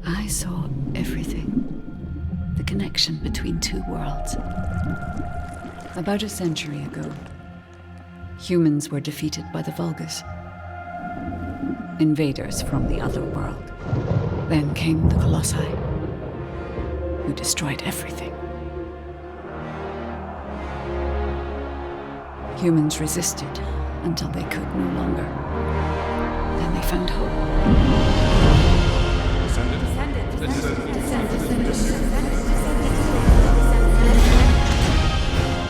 I saw everything. The connection between two worlds. About a century ago, humans were defeated by the Vulgus. Invaders from the other world. Then came the Colossi, who destroyed everything. Humans resisted until they could no longer. Then they found hope.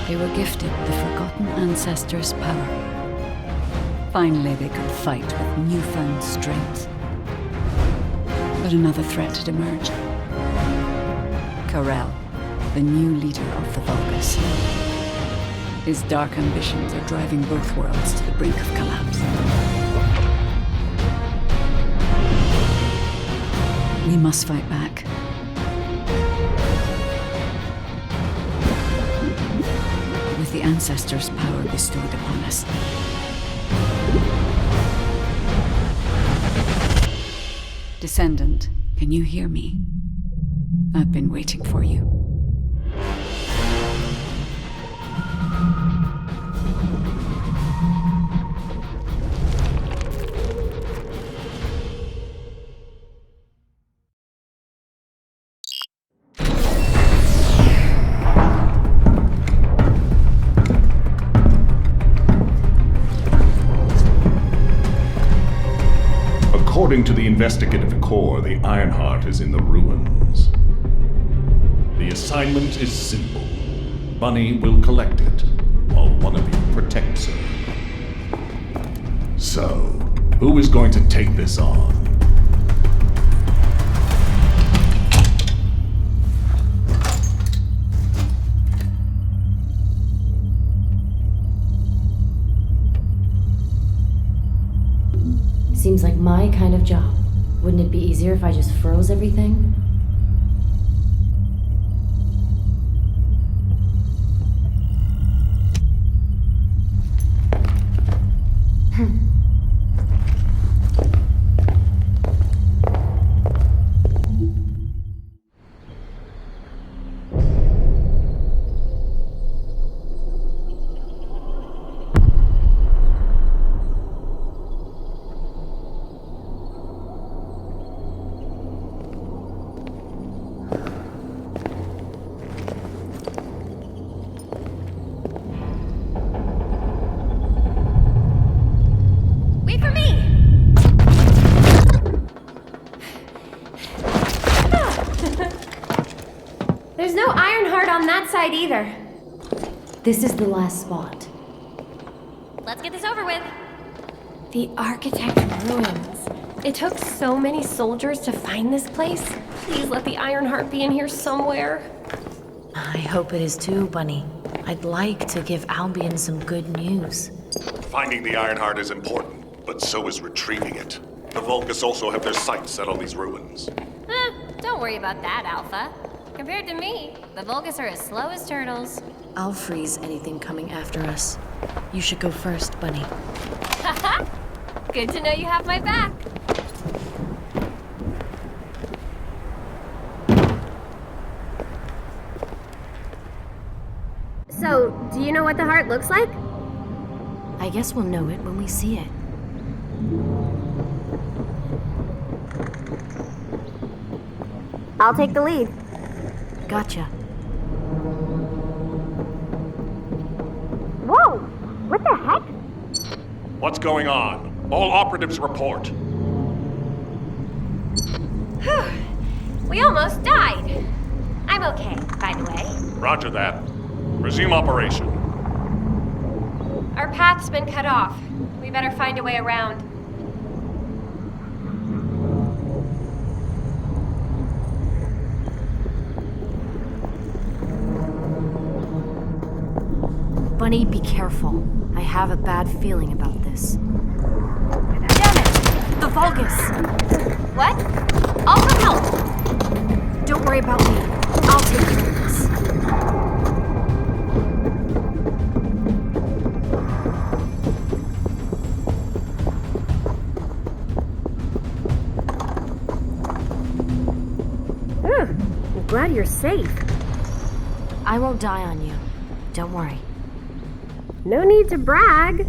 They were gifted the forgotten ancestors' power. Finally, they could fight with newfound strength. But another threat had emerged. Karel, the new leader of the Vulgus. His dark ambitions are driving both worlds to the brink of collapse. We must fight back. With the ancestors' power bestowed upon us. Descendant, can you hear me? I've been waiting for you. According to the investigative core, the Ironheart is in the ruins. The assignment is simple. Bunny will collect it, while one of you protects her. So, who is going to take this on? Seems like my kind of job. Wouldn't it be easier if I just froze everything? There's no Ironheart on that side either. This is the last spot. Let's get this over with. The architect ruins. It took so many soldiers to find this place. Please let the Ironheart be in here somewhere. I hope it is too, Bunny. I'd like to give Albion some good news. Finding the Ironheart is important, but so is retrieving it. The Vulgus also have their sights set on these ruins. Don't worry about that, Alpha. Compared to me, the Vulgus are as slow as turtles. I'll freeze anything coming after us. You should go first, Bunny. Haha! Good to know you have my back. So, do you know what the heart looks like? I guess we'll know it when we see it. I'll take the lead. Gotcha. Whoa! What the heck? What's going on? All operatives report. We almost died. I'm okay, by the way. Roger that. Resume operation. Our path's been cut off. We better find a way around. Bunny, be careful. I have a bad feeling about this. Damn it! The Vulgus! What? I'll come help! Don't worry about me. I'll take care of this. glad you're safe. I won't die on you. Don't worry. No need to brag.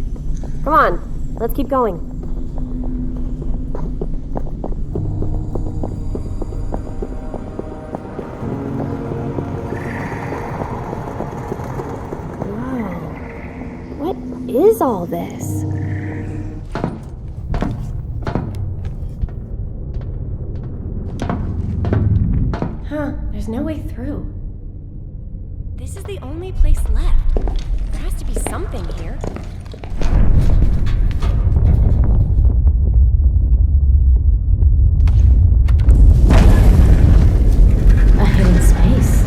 Come on, let's keep going. Whoa. What is all this? There's no way through. This is the only place left. There has to be something here. A hidden space.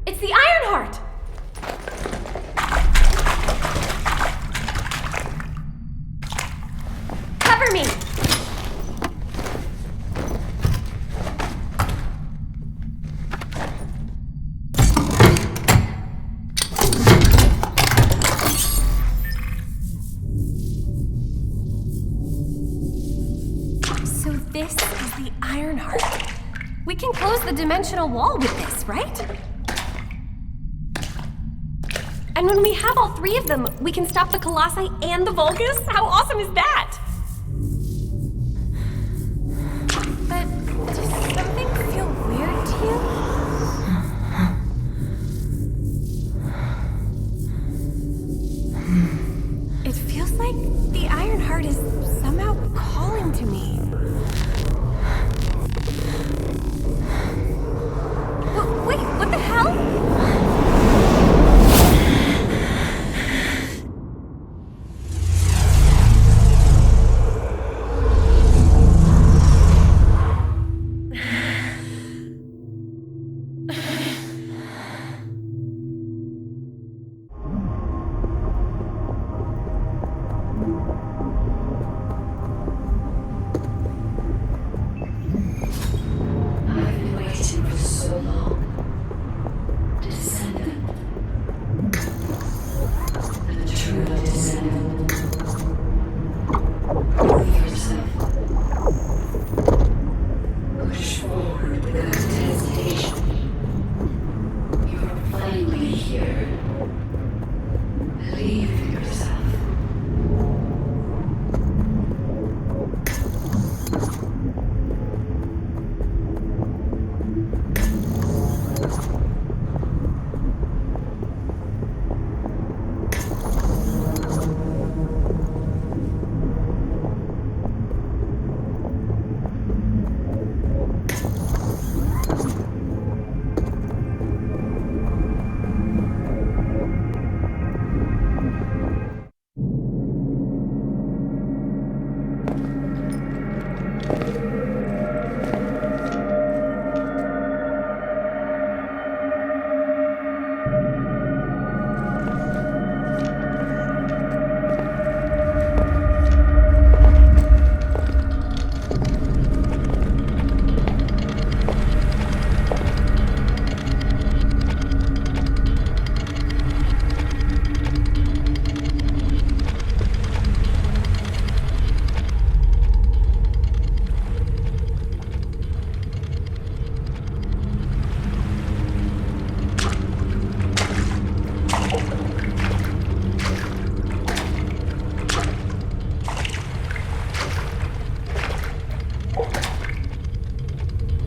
It's the Ironheart! Cover me! So this is the Ironheart. We can close the dimensional wall with this, right? And when we have all three of them, we can stop the Colossi and the Vulgus? How awesome is that? But does something feel weird to you? It feels like the Ironheart is somehow calling to me. Wait, what the hell? I've been waiting for so long. Descendant. The true descendant. Prove yourself. Push forward without hesitation. You're finally here. Believe in yourself.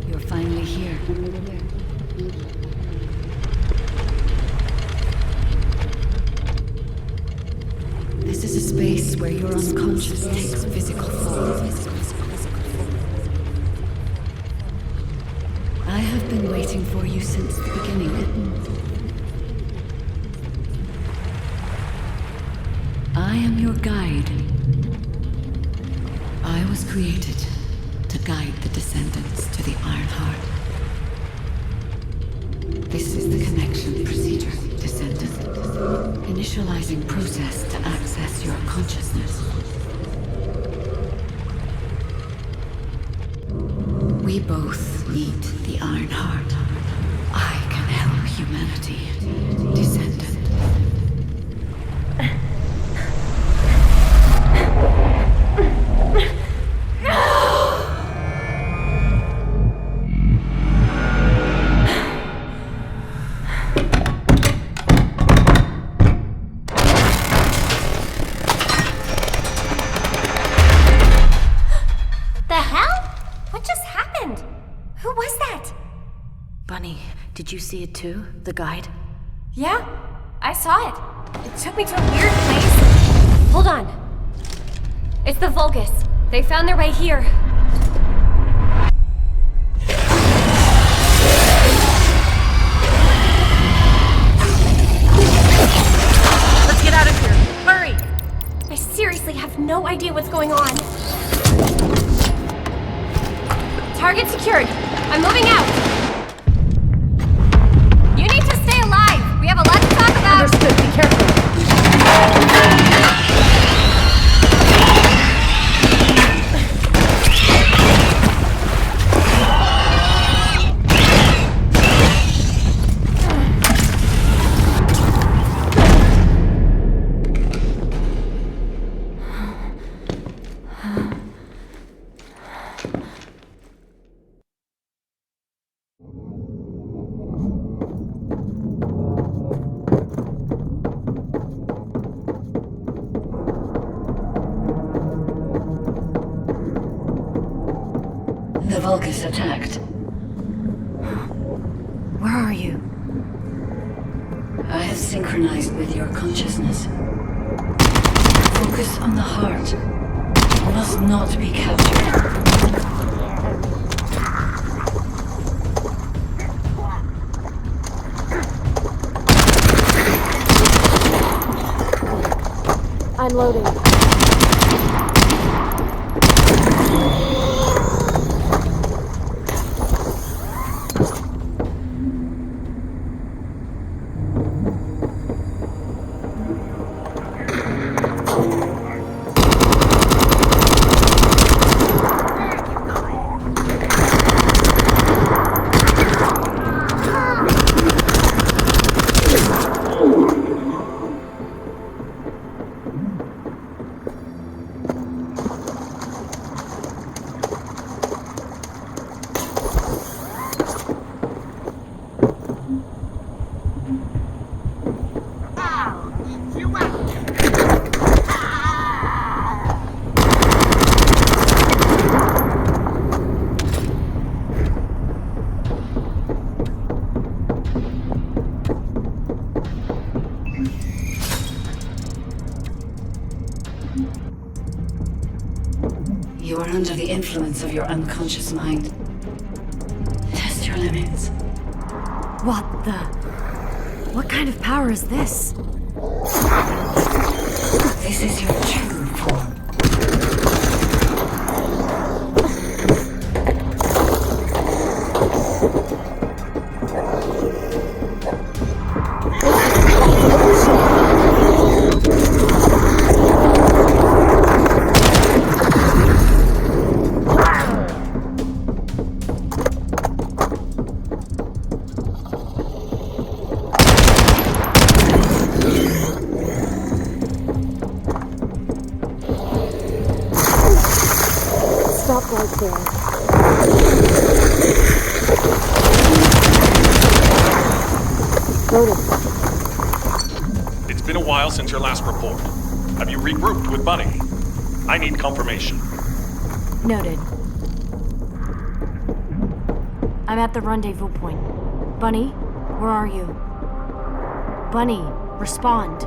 You're finally here. This is a space where your unconscious takes physical form. I have been waiting for you since the beginning. I am your guide. I was created to guide the descendants to the Ironheart. This is the connection procedure, Descendant. Initializing process to access your consciousness. We both need the Ironheart. I can help you. humanity, Descendant. Did you see it too? The guide? Yeah, I saw it. It took me to a weird place. Hold on. It's the Vulgus. They found their way here. Let's get out of here. Hurry! I seriously have no idea what's going on. Target secured. I'm moving out. You need to stay alive. We have a lot to talk about. Understood. Be careful. The Vulgus attacked. Where are you? I have synchronized with your consciousness. Focus on the heart. It must not be captured. I'm loading. You are under the influence of your unconscious mind. Test your limits. What the? What kind of power is this? This is your true form. Stop right there. Loaded. It's been a while since your last report. Have you regrouped with Bunny? I need confirmation. Noted. I'm at the rendezvous point. Bunny, where are you? Bunny, respond.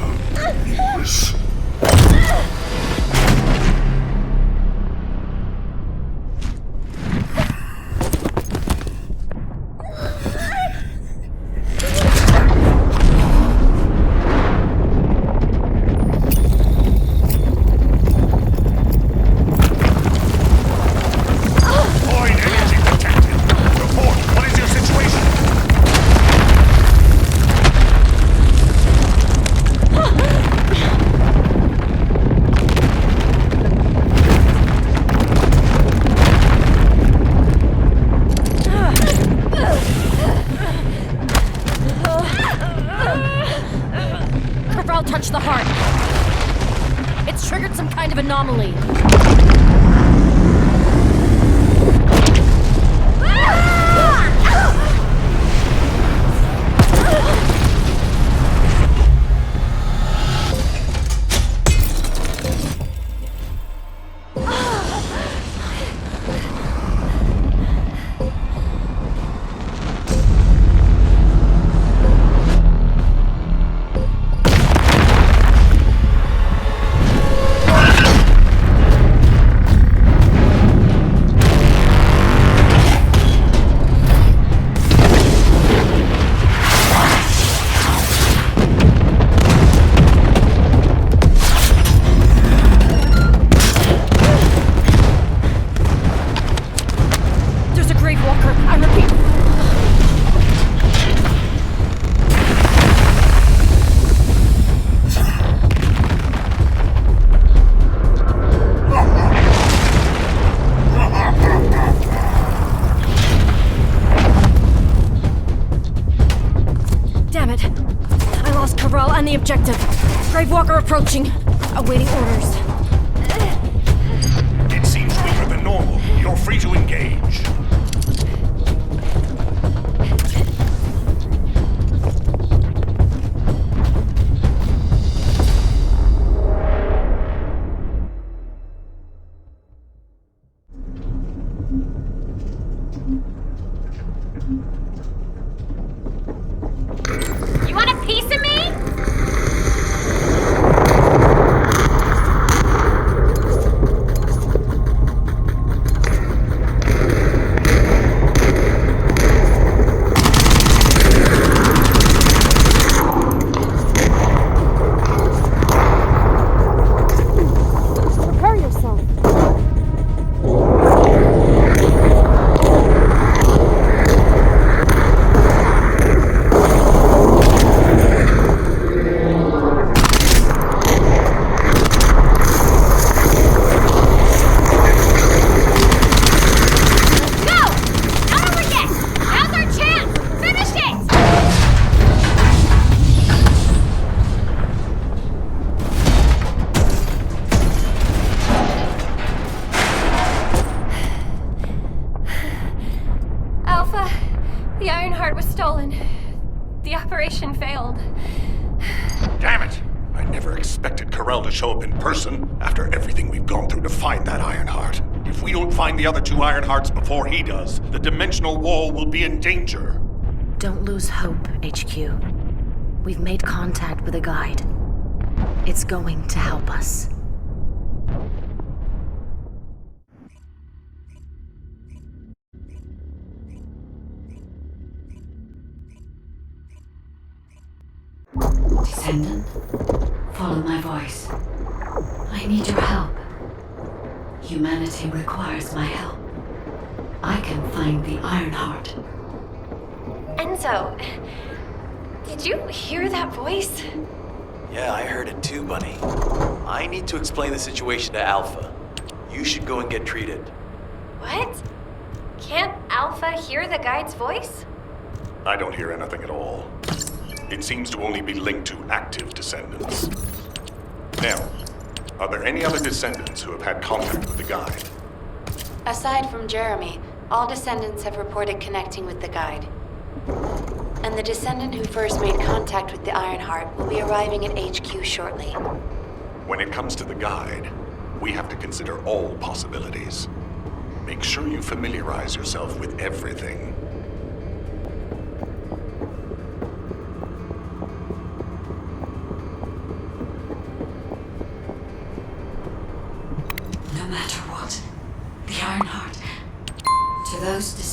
Yes. Touch the heart. It's triggered some kind of anomaly. The objective. Gravewalker approaching. Awaiting orders. It seems weaker than normal. You're free to engage. You want a piece of me? The operation failed. Damn it! I never expected Corell to show up in person after everything we've gone through to find that Ironheart. If we don't find the other two Ironhearts before he does, the dimensional wall will be in danger. Don't lose hope, HQ. We've made contact with a guide. It's going to help us. Descendant, follow my voice. I need your help. Humanity requires my help. I can find the Ironheart. Enzo, did you hear that voice? Yeah, I heard it too, Bunny. I need to explain the situation to Alpha. You should go and get treated. What? Can't Alpha hear the guide's voice? I don't hear anything at all. It seems to only be linked to active descendants. Now, are there any other descendants who have had contact with the guide? Aside from Jeremy, all descendants have reported connecting with the guide. And the descendant who first made contact with the Ironheart will be arriving at HQ shortly. When it comes to the guide, we have to consider all possibilities. Make sure you familiarize yourself with everything.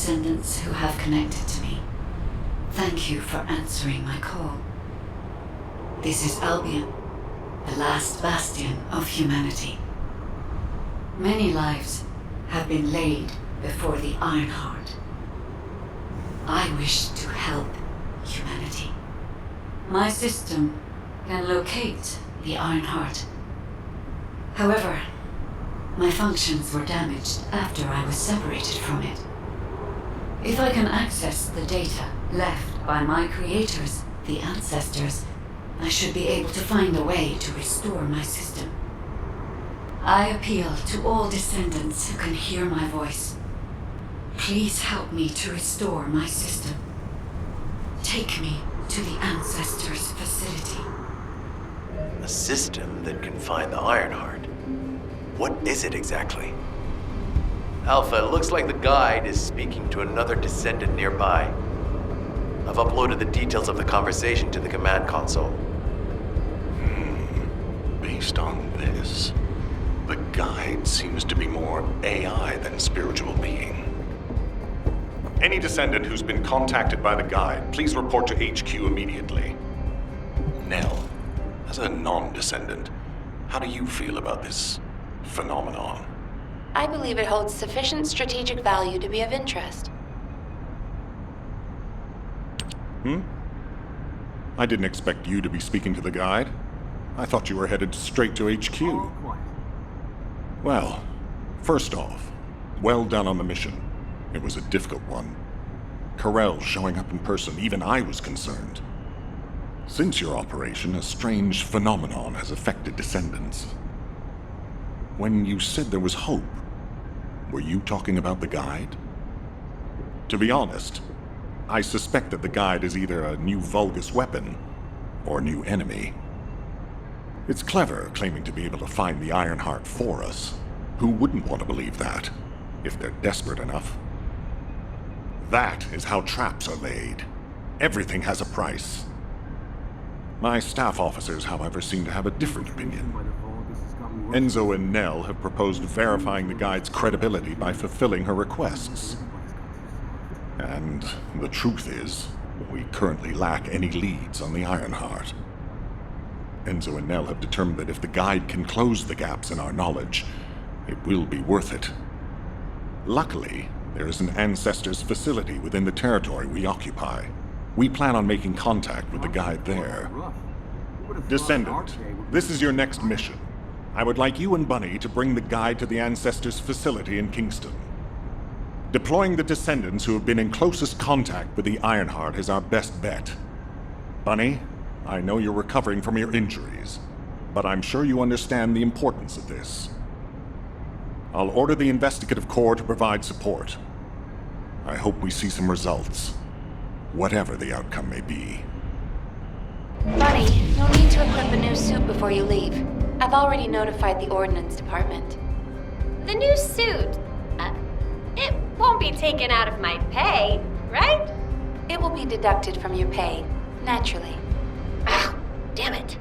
Descendants who have connected to me. Thank you for answering my call. This is Albion, the last bastion of humanity. Many lives have been laid before the Ironheart. I wish to help humanity. My system can locate the Ironheart. However, my functions were damaged after I was separated from it. If I can access the data left by my creators, the ancestors, I should be able to find a way to restore my system. I appeal to all descendants who can hear my voice. Please help me to restore my system. Take me to the ancestors' facility. A system that can find the Ironheart. What is it exactly? Alpha, it looks like the guide is speaking to another descendant nearby. I've uploaded the details of the conversation to the command console. Based on this, the guide seems to be more AI than spiritual being. Any descendant who's been contacted by the guide, please report to HQ immediately. Nell, as a non-descendant, how do you feel about this phenomenon? I believe it holds sufficient strategic value to be of interest. I didn't expect you to be speaking to the guide. I thought you were headed straight to HQ. Well, first off, well done on the mission. It was a difficult one. Karel showing up in person, even I was concerned. Since your operation, a strange phenomenon has affected descendants. When you said there was hope, were you talking about the guide? To be honest, I suspect that the guide is either a new Vulgus weapon or a new enemy. It's clever claiming to be able to find the Ironheart for us. Who wouldn't want to believe that, if they're desperate enough? That is how traps are laid. Everything has a price. My staff officers, however, seem to have a different opinion. Enzo and Nell have proposed verifying the guide's credibility by fulfilling her requests. And the truth is, we currently lack any leads on the Ironheart. Enzo and Nell have determined that if the guide can close the gaps in our knowledge, it will be worth it. Luckily, there is an Ancestors facility within the territory we occupy. We plan on making contact with the guide there. Descendant, this is your next mission. I would like you and Bunny to bring the guide to the Ancestors facility in Kingston. Deploying the Descendants who have been in closest contact with the Ironheart is our best bet. Bunny, I know you're recovering from your injuries, but I'm sure you understand the importance of this. I'll order the Investigative Corps to provide support. I hope we see some results, whatever the outcome may be. Bunny, you'll need to equip a new suit before you leave. I've already notified the Ordnance Department. The new suit. It won't be taken out of my pay, right? It will be deducted from your pay, naturally. Ah, damn it.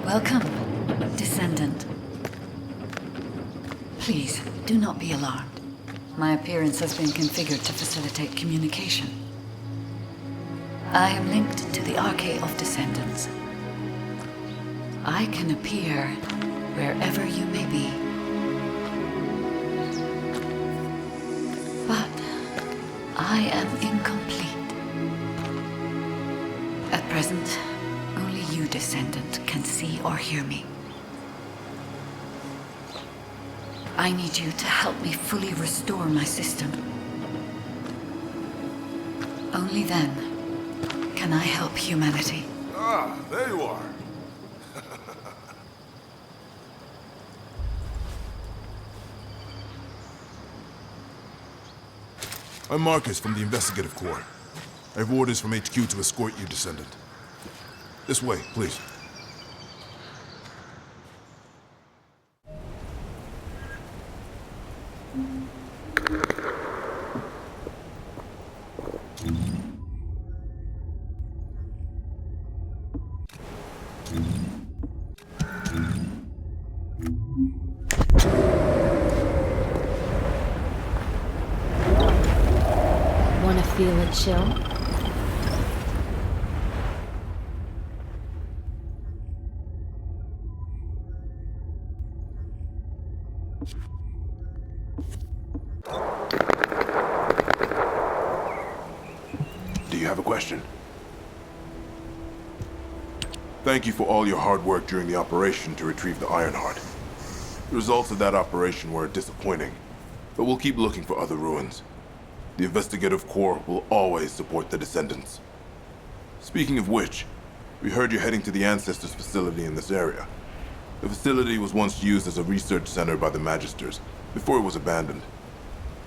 Welcome, Descendant. Please, do not be alarmed. My appearance has been configured to facilitate communication. I am linked to the Arcade of Descendants. I can appear wherever you may be. But I am incomplete. At present, only you, Descendant, can see or hear me. I need you to help me fully restore my system. Only then can I help humanity. Ah, there you are. I'm Marcus from the Investigative Corps. I have orders from HQ to escort you, Descendant. This way, please. Wanna feel a chill? Do you have a question? Thank you for all your hard work during the operation to retrieve the Ironheart. The results of that operation were disappointing, but we'll keep looking for other ruins. The Investigative Corps will always support the Descendants. Speaking of which, we heard you're heading to the Ancestors facility in this area. The facility was once used as a research center by the Magisters, before it was abandoned.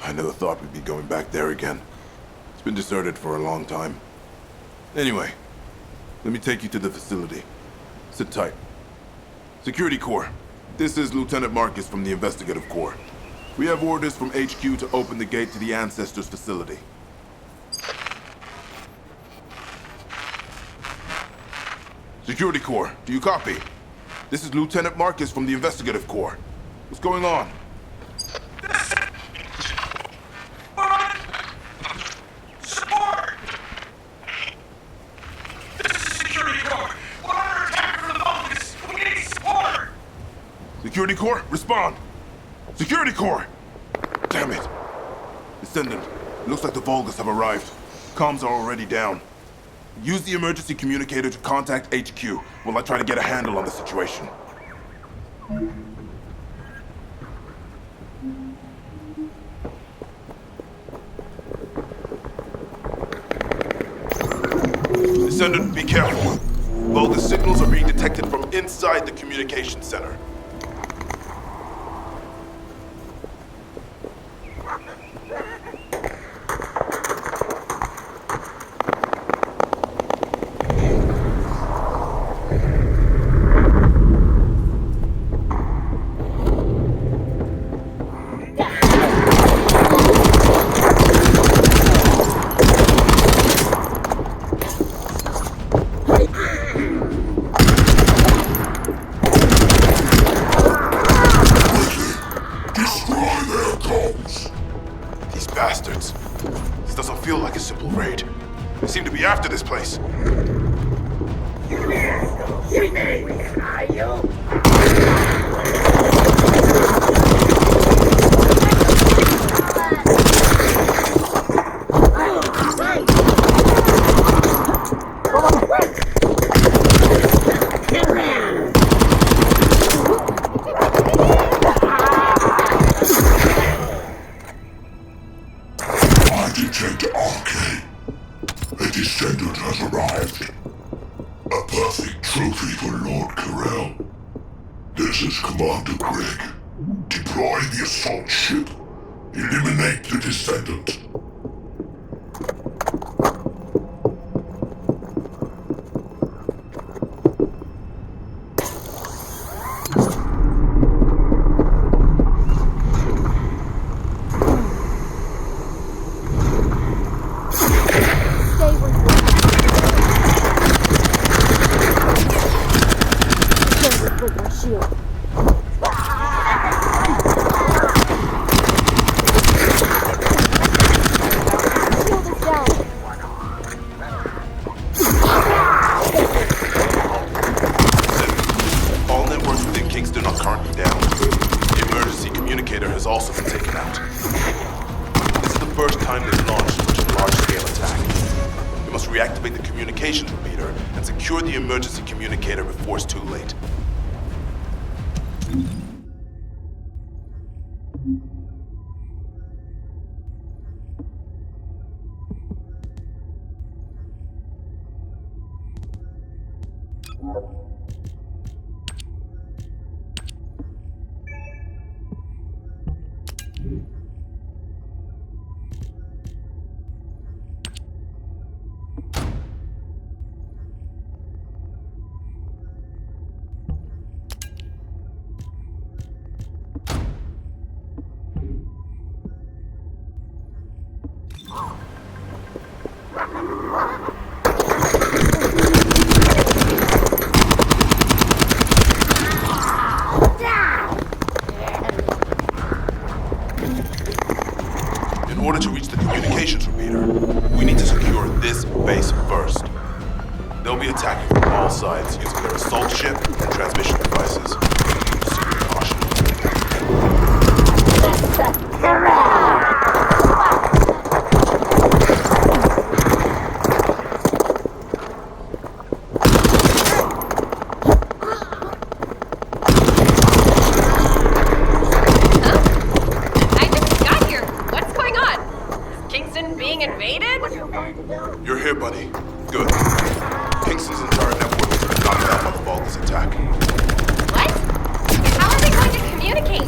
I never thought we'd be going back there again. It's been deserted for a long time. Anyway, let me take you to the facility. Sit tight. Security Corps, this is Lieutenant Marcus from the Investigative Corps. We have orders from HQ to open the gate to the Ancestors facility. Security Corps, do you copy? This is Lieutenant Marcus from the Investigative Corps. What's going on? Support! This is Security Corps. We're under attack from the Vulgus. We need support! Security Corps, respond! Security Corps! Damn it! Descendant, it looks like the Vulgus have arrived. Comms are already down. Use the emergency communicator to contact HQ while I try to get a handle on the situation. Descendant, be careful. Vulgus signals are being detected from inside the communication center. After this place. Eliminate the Descendant. Has also been taken out. This is the first time they've launched such a communications repeater and secure the emergency communicator before it's too late. In order to reach the communications repeater, we need to secure this base first. They'll be attacking from all sides using their assault ship and transmission devices. Proceed with caution. I just got here. What's going on? Is Kingston being invaded? You're here, buddy. Good. Kingston's entire network has been knocked out by the Vulgus attack. What? How are they going to communicate?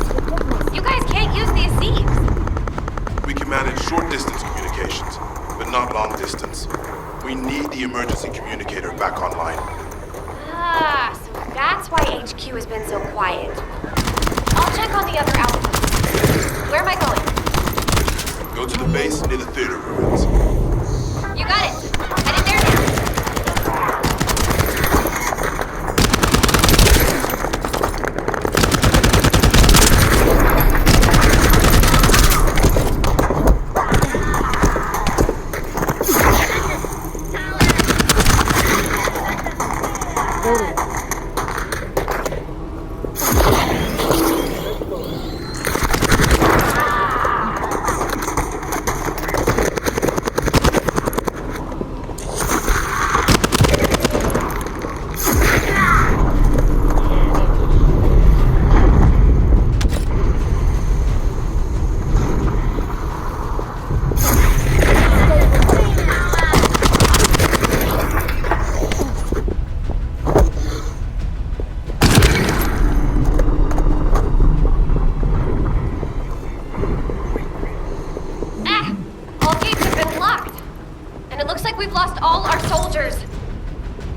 You guys can't use these Z's. We can manage short-distance communications, but not long-distance. We need the emergency communicator back online. Ah, so that's why HQ has been so quiet. I'll check on the other outposts. Where am I going? Go to the base near the theater ruins. You got it. Headed there now.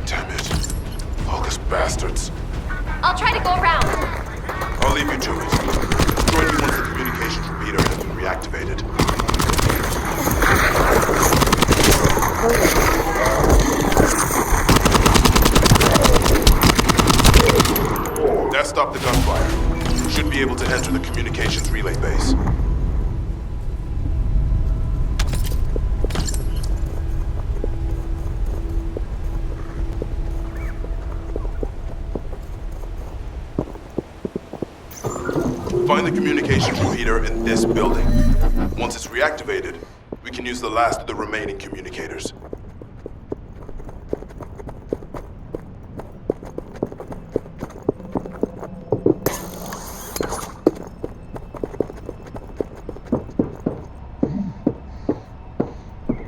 Damn it. Vulgus bastards. I'll try to go around. I'll leave you to it. Join me once the communications repeater has been reactivated. That stopped the gunfire. We should be able to enter the communications relay base. Find the communications repeater in this building. Once it's reactivated, we can use the last of the remaining communicators.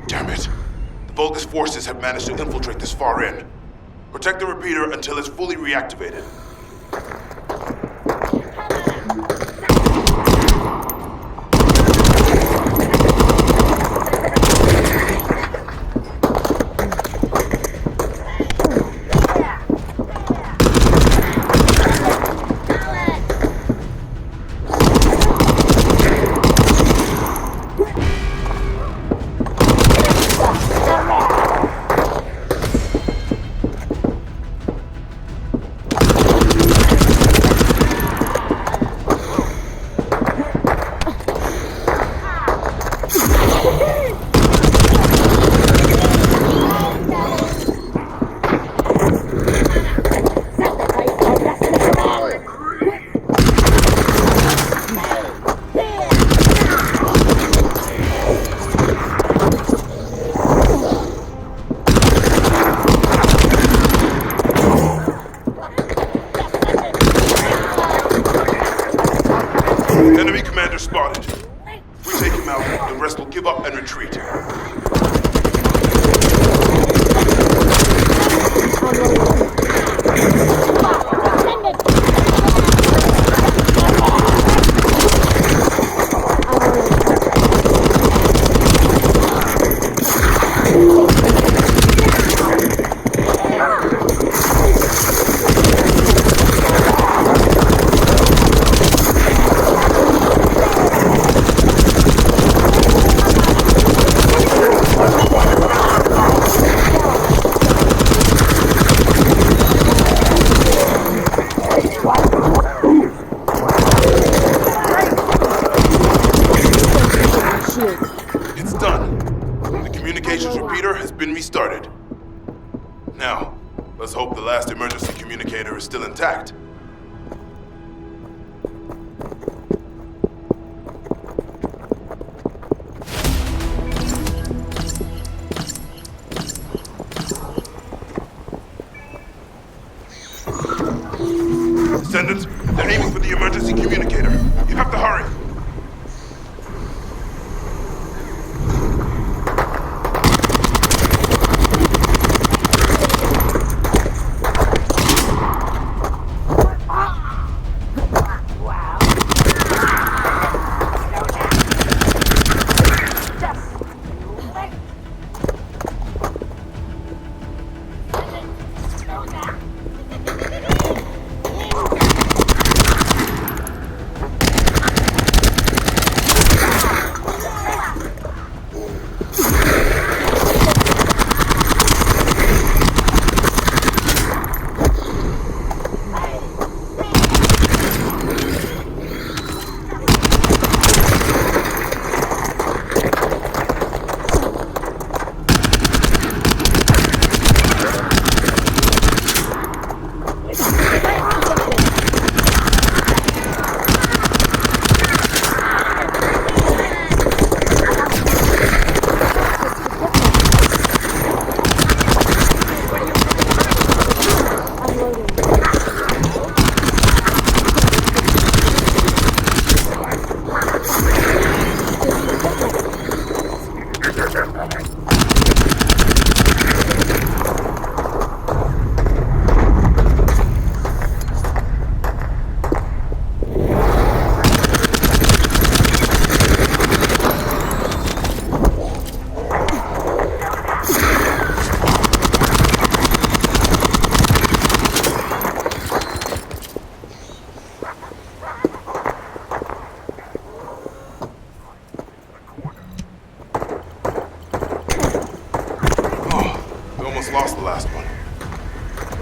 Damn it. The Vulgus forces have managed to infiltrate this far in. Protect the repeater until it's fully reactivated. Enemy commander spotted. If we take him out, the rest will give up and retreat. It's done. The communications repeater has been restarted. Now, let's hope the last emergency communicator is still intact. Descendants, they're aiming for the emergency communicator. You have to hurry. Lost the last one.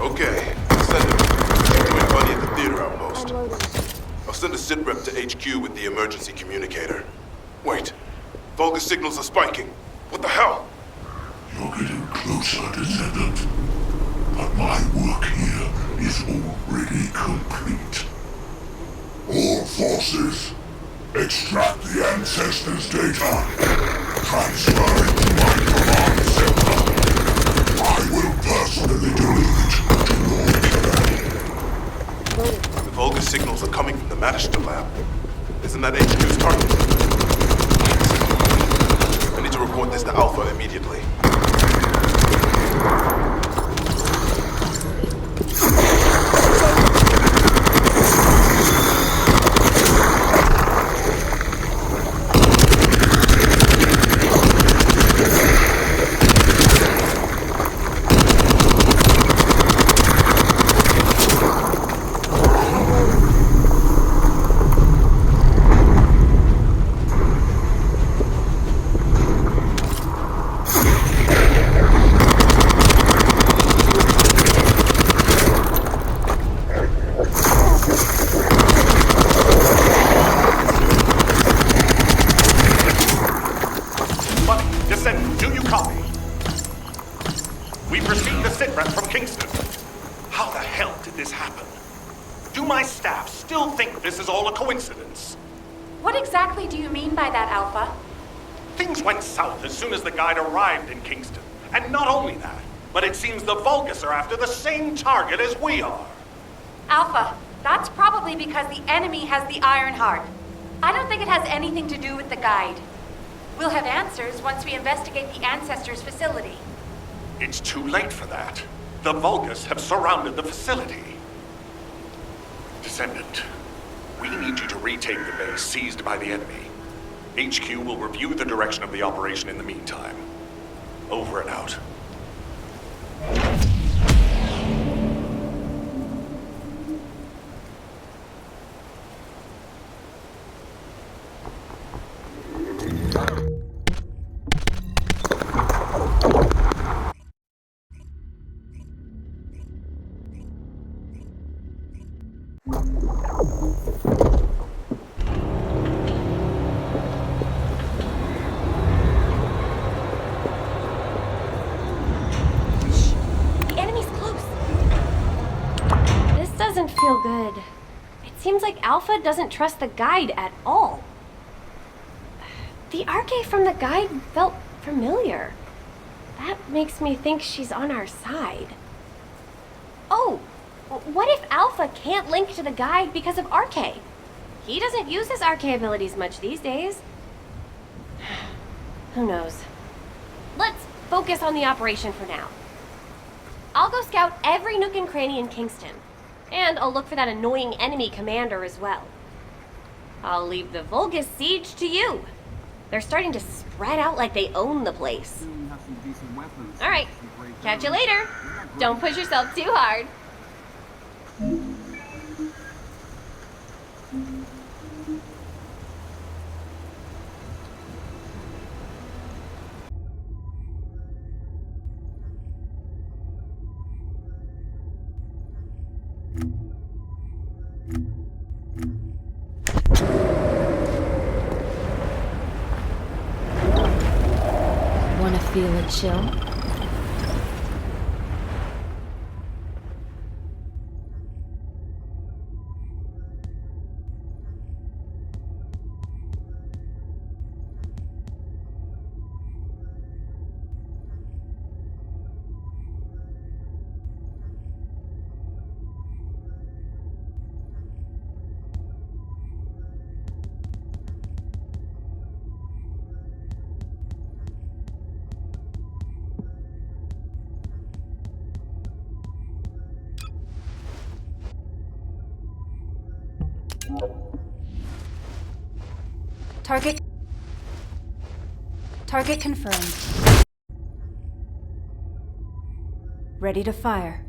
Okay, send him. Keep doing funny at the theater outpost. I'll send a sit rep to HQ with the emergency communicator. Wait, Vulgus signals are spiking. What the hell? You're getting closer, Descendant. But my work here is already complete. All forces, extract the Ancestors' data. Transfer it to my command center. I will personally deliver it to Lord Kiran. The Vulgus signals are coming from the Magister Lab. Isn't that HQ's target? I need to report this to Alpha immediately. We've received the sit rep from Kingston. How the hell did this happen? Do my staff still think this is all a coincidence? What exactly do you mean by that, Alpha? Things went south as soon as the guide arrived in Kingston. And not only that, but it seems the Vulgus are after the same target as we are. Alpha, that's probably because the enemy has the Iron Heart. I don't think it has anything to do with the guide. We'll have answers once we investigate the Ancestors' facility. It's too late for that. The Vulgus have surrounded the facility. Descendant, we need you to retake the base seized by the enemy. HQ will review the direction of the operation in the meantime. Over and out. Feel good. It seems like Alpha doesn't trust the guide at all. The arche from the guide felt familiar. That makes me think she's on our side. Oh, what if Alpha can't link to the guide because of arche? He doesn't use his arche abilities much these days. Who knows? Let's focus on the operation for now. I'll go scout every nook and cranny in Kingston. And I'll look for that annoying enemy commander as well. I'll leave the Vulgus siege to you. They're starting to spread out like they own the place. Alright, catch you later. Don't push yourself too hard. Wanna feel a chill? Target confirmed. Ready to fire.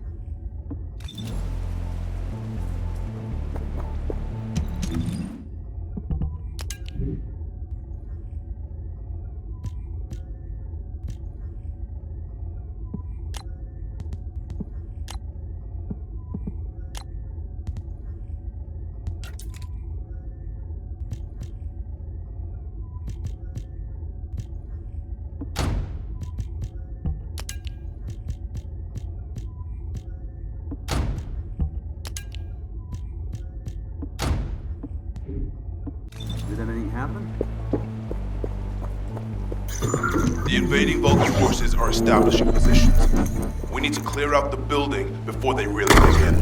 The invading Vulcan forces are establishing positions. We need to clear out the building before they really begin.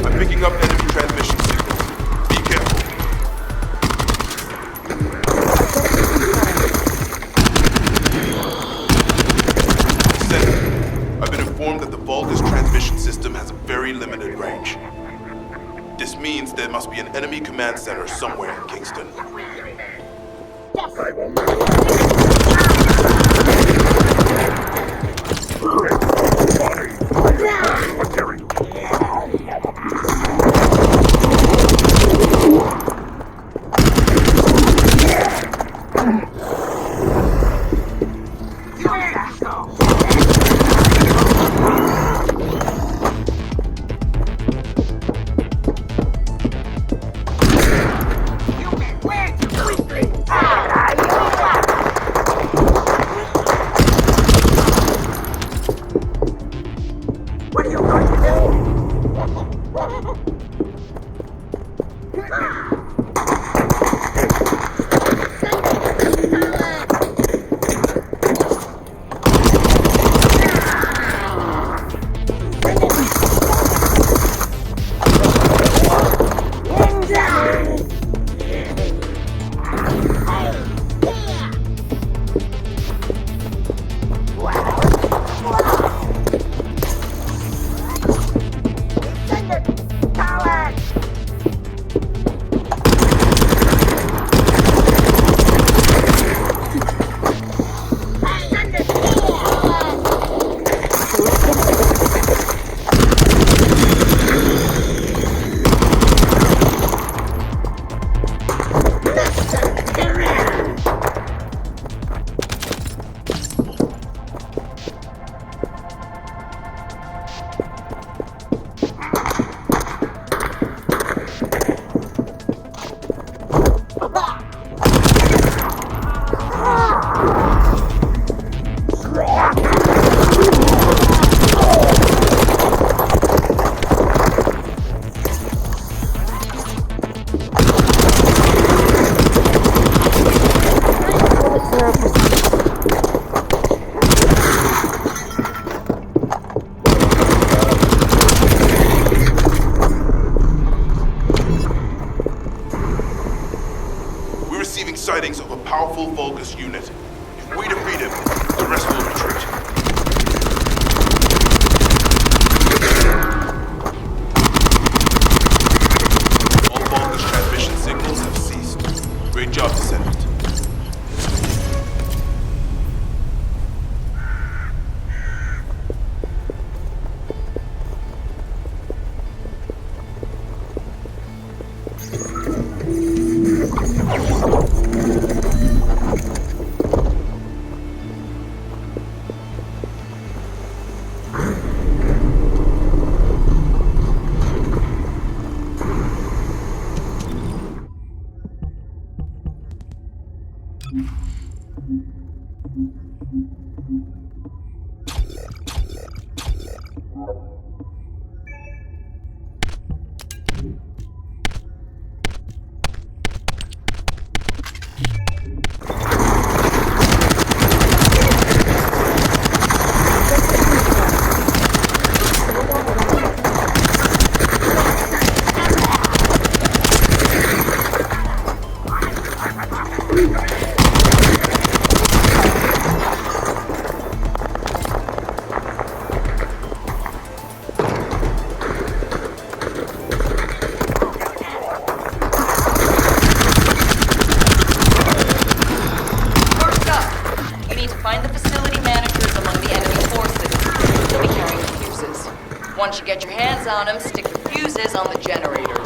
I'm picking up enemy transmission signals. Be careful. I've been informed that the Vulgus transmission system has a very limited range. This means there must be an enemy command center somewhere in Kingston. What are you going Sightings of a powerful Vulgus unit. If we defeat him, the rest will retreat. All Vulgus transmission signals have ceased. Great job, Descendant. Once you get your hands on them, stick your fuses on the generators.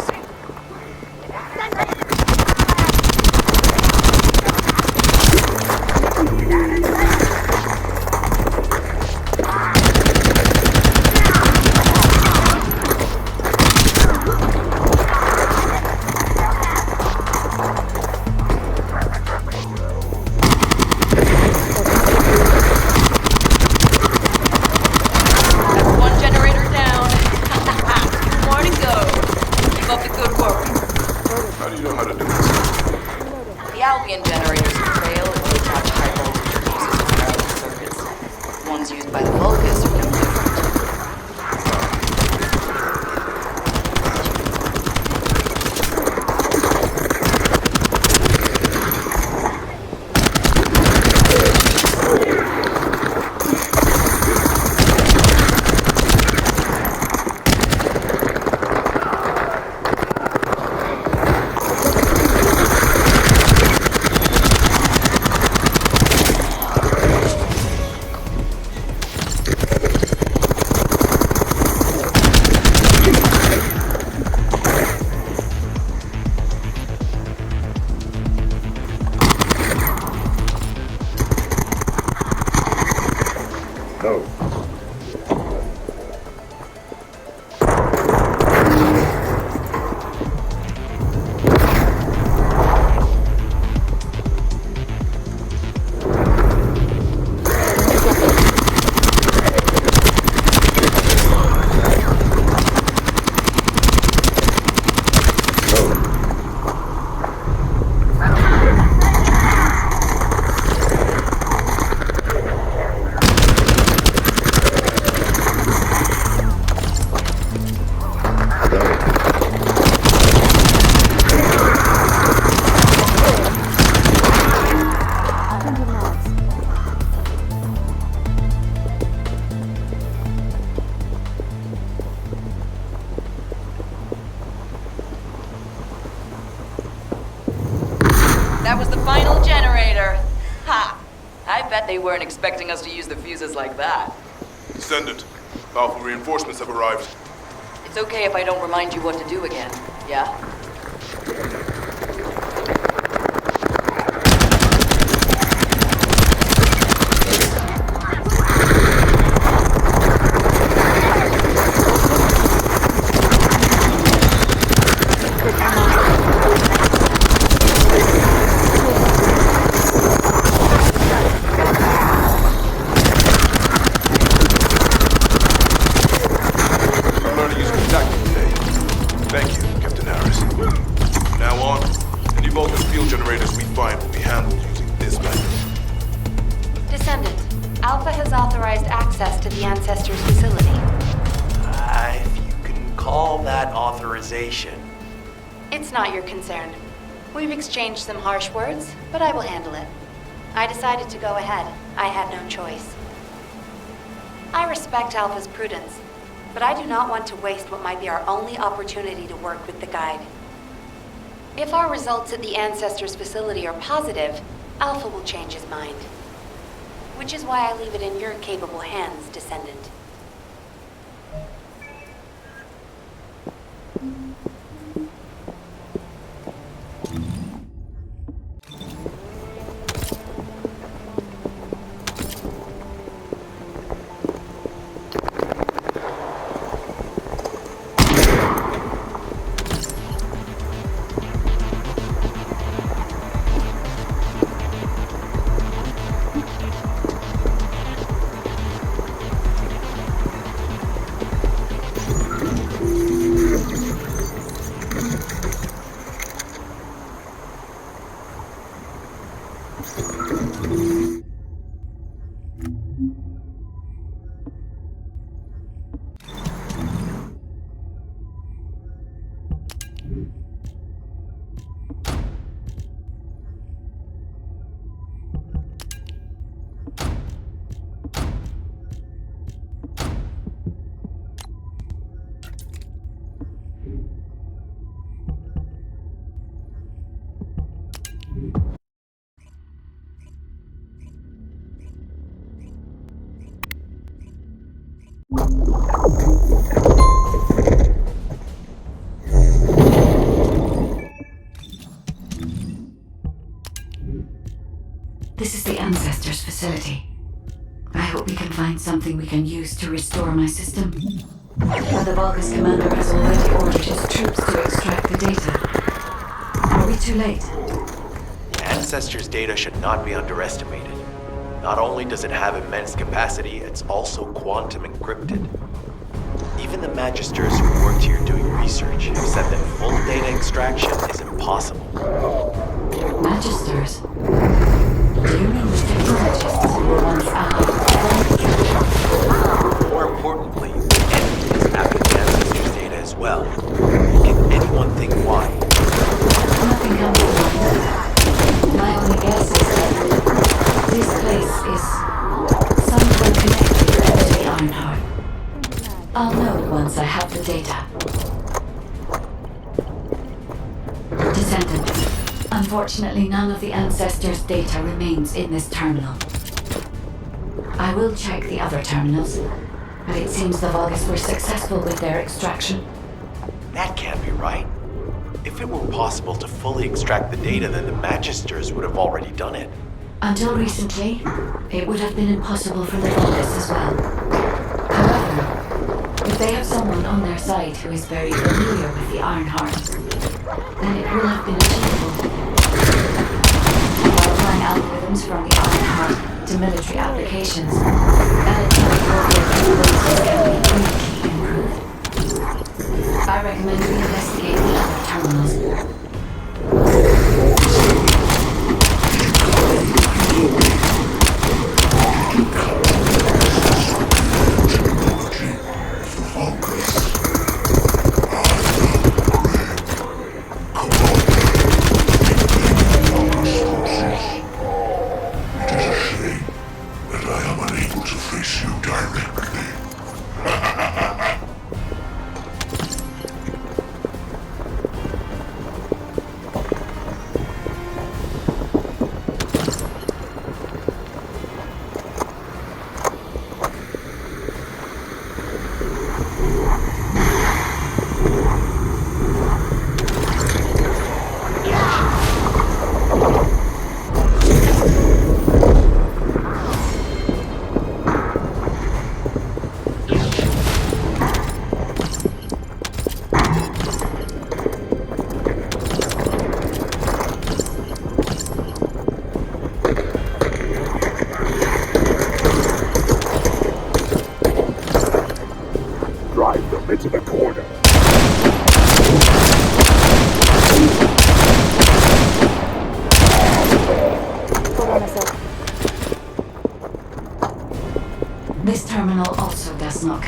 that was the final generator. Ha! I bet they weren't expecting us to use the fuses like that. Descendant, Alpha reinforcements have arrived. It's okay if I don't remind you what to do again, yeah? It's not your concern. We've exchanged some harsh words, but I will handle it. I decided to go ahead. I had no choice. I respect Alpha's prudence, but I do not want to waste what might be our only opportunity to work with the Guide. If our results at the Ancestors' facility are positive, Alpha will change his mind. Which is why I leave it in your capable hands, Descendant. This is the Ancestors' facility. I hope we can find something we can use to restore my system. But the Vulgus commander has already ordered his troops to extract the data. Are we too late? The Ancestors' data should not be underestimated. Not only does it have immense capacity, it's also quantum encrypted. Even the Magisters who worked here doing research have said that full data extraction is impossible. Magisters? Do you mean the technologists who were once allied? More importantly, the enemies after the Ancestors' data as well. Can anyone think why? Nothing comes to mind. My only guess is that this place is somehow connected to the Ironheart. I'll know once I have the data. Descendant. Unfortunately, none of the Ancestors' data remains in this terminal. I will check the other terminals, but it seems the Vulgus were successful with their extraction. That can't be right. If it were possible to fully extract the data, then the Magisters would have already done it. Until recently, it would have been impossible for the Vulgus as well. However, if they have someone on their side who is very familiar with the Ironheart, then it will have been achievable. By applying algorithms from the Ironheart to military applications, electronic warfare capabilities can be greatly improved. I recommend we investigate the other terminals.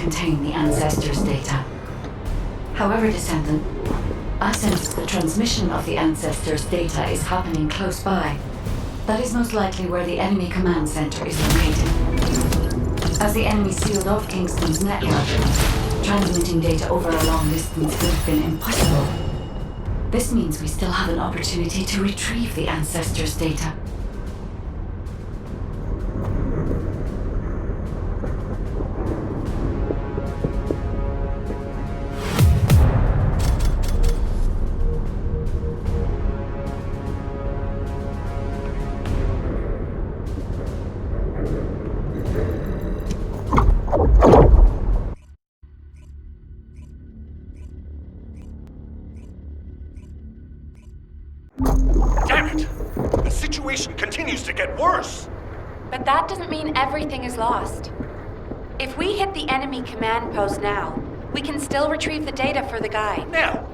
contain the Ancestors' data. However, Descendant, I sense the transmission of the Ancestors' data is happening close by. That is most likely where the enemy command center is located. As the enemy sealed off Kingston's network, transmitting data over a long distance would have been impossible. This means we still have an opportunity to retrieve the Ancestors' data. Damn it! The situation continues to get worse! But that doesn't mean everything is lost. If we hit the enemy command post now, we can still retrieve the data for the guide. Nell,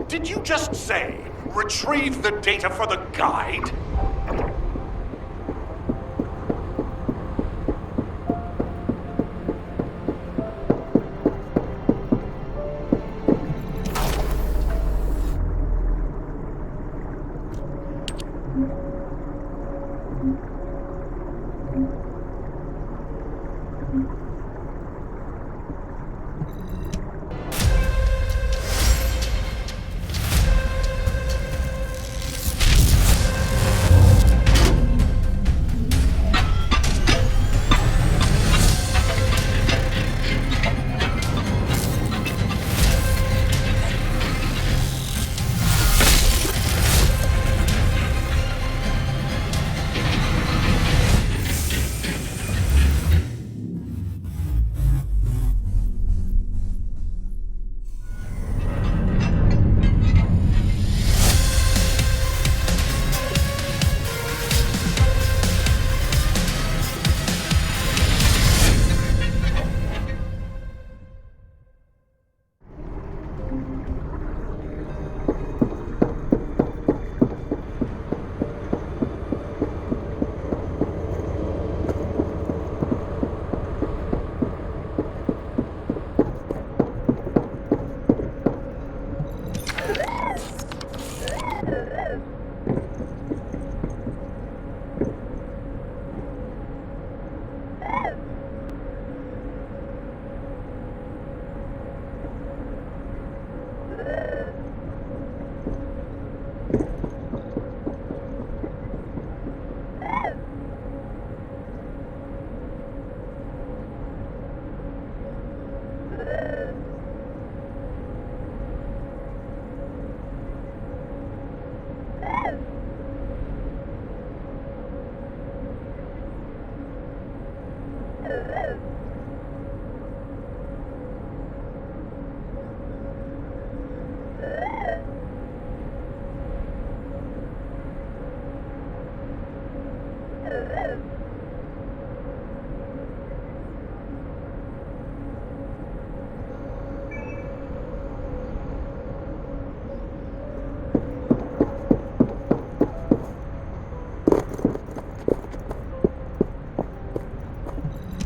did you just say, retrieve the data for the guide?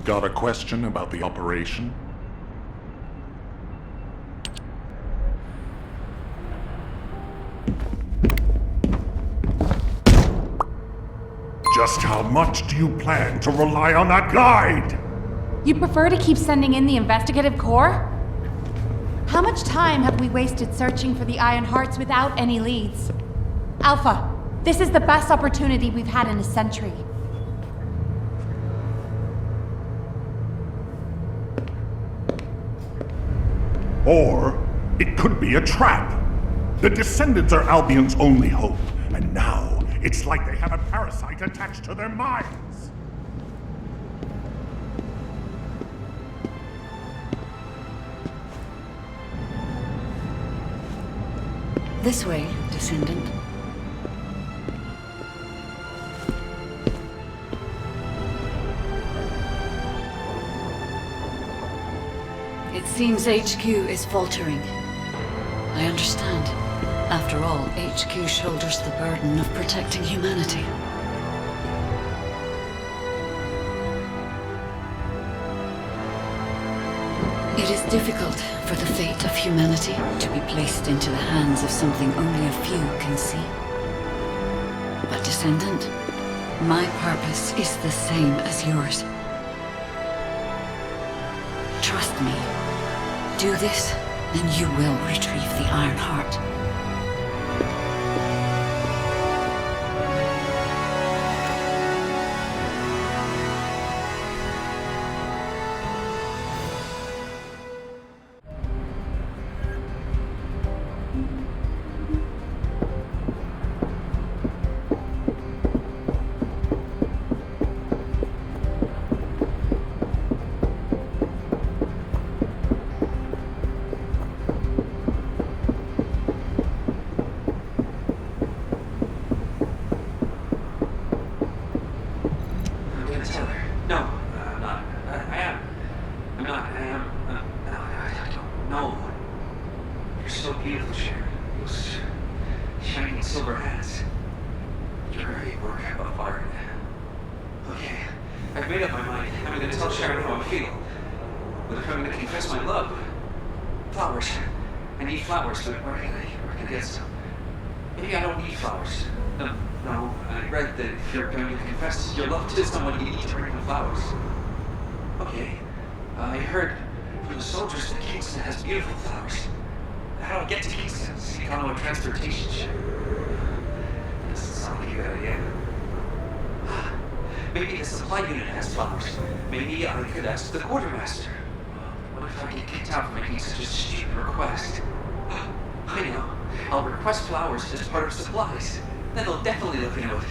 Got a question about the operation? Just how much do you plan to rely on that guide? You prefer to keep sending in the investigative core? How much time have we wasted searching for the Iron Hearts without any leads? Alpha, this is the best opportunity we've had in a century. Or it could be a trap. The Descendants are Albion's only hope, and now it's like they have a parasite attached to their minds. This way, Descendant. It seems HQ is faltering. I understand. After all, HQ shoulders the burden of protecting humanity. It is difficult for the fate of humanity to be placed into the hands of something only a few can see. But Descendant, my purpose is the same as yours. Trust me. Do this, and you will retrieve the Iron Heart. I've made up my mind. I'm going to tell Sharen how I feel. But if I'm going to confess my love... Flowers. I need flowers, but where can I get some? Maybe I don't need flowers. No, I read that if you're going to confess your love to someone, you need to bring them flowers. Okay. I heard from the soldiers that Kingston has beautiful flowers. How do I get to Kingston? Seek on a transportation ship. Doesn't sound like a good idea. Maybe the supply unit has flowers. Maybe I could ask the quartermaster. What if I get kicked out for making such a stupid request? I know. I'll request flowers as part of supplies. Then they'll definitely look into it.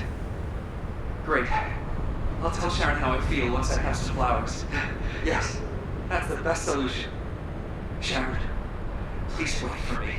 Great. I'll tell Sharen how I feel once I have some flowers. Yes, that's the best solution. Sharen, please wait for me.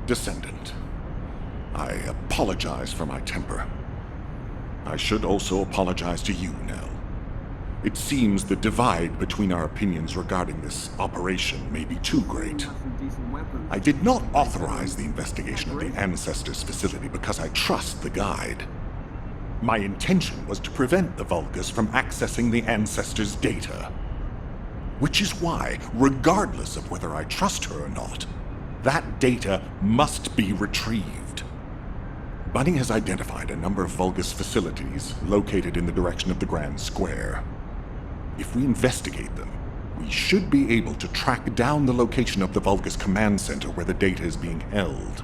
Descendant, I apologize for my temper. I should also apologize to you, Nell. It seems the divide between our opinions regarding this operation may be too great. I did not authorize the investigation of the Ancestors' facility because I trust the guide. My intention was to prevent the Vulgus from accessing the Ancestors' data. Which is why, regardless of whether I trust her or not, that data must be retrieved. Bunny has identified a number of Vulgus facilities located in the direction of the Grand Square. If we investigate them, we should be able to track down the location of the Vulgus command center where the data is being held.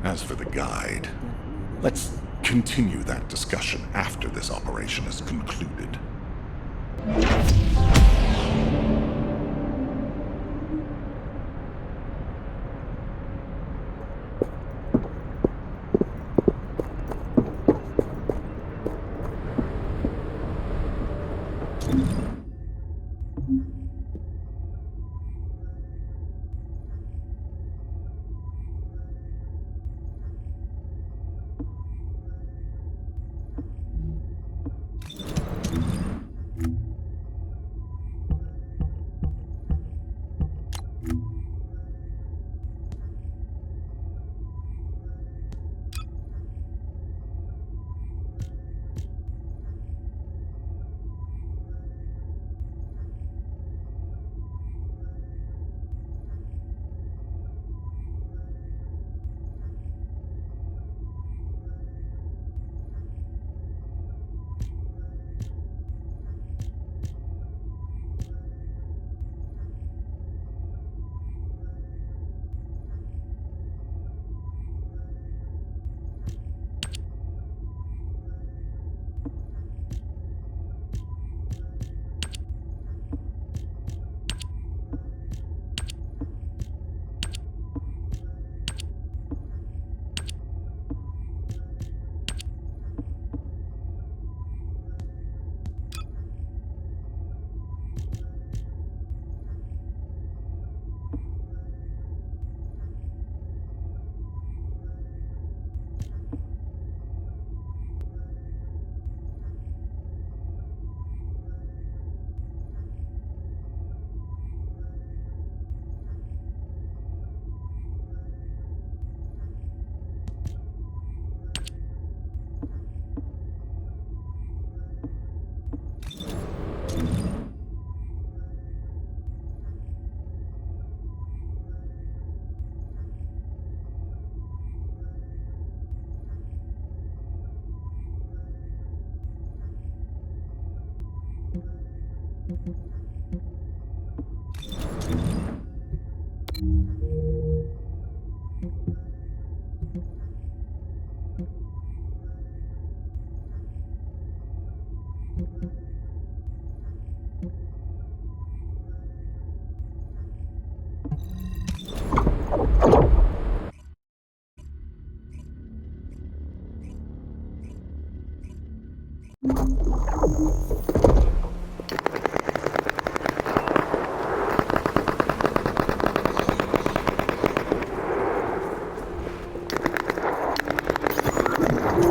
As for the guide, let's continue that discussion after this operation is concluded.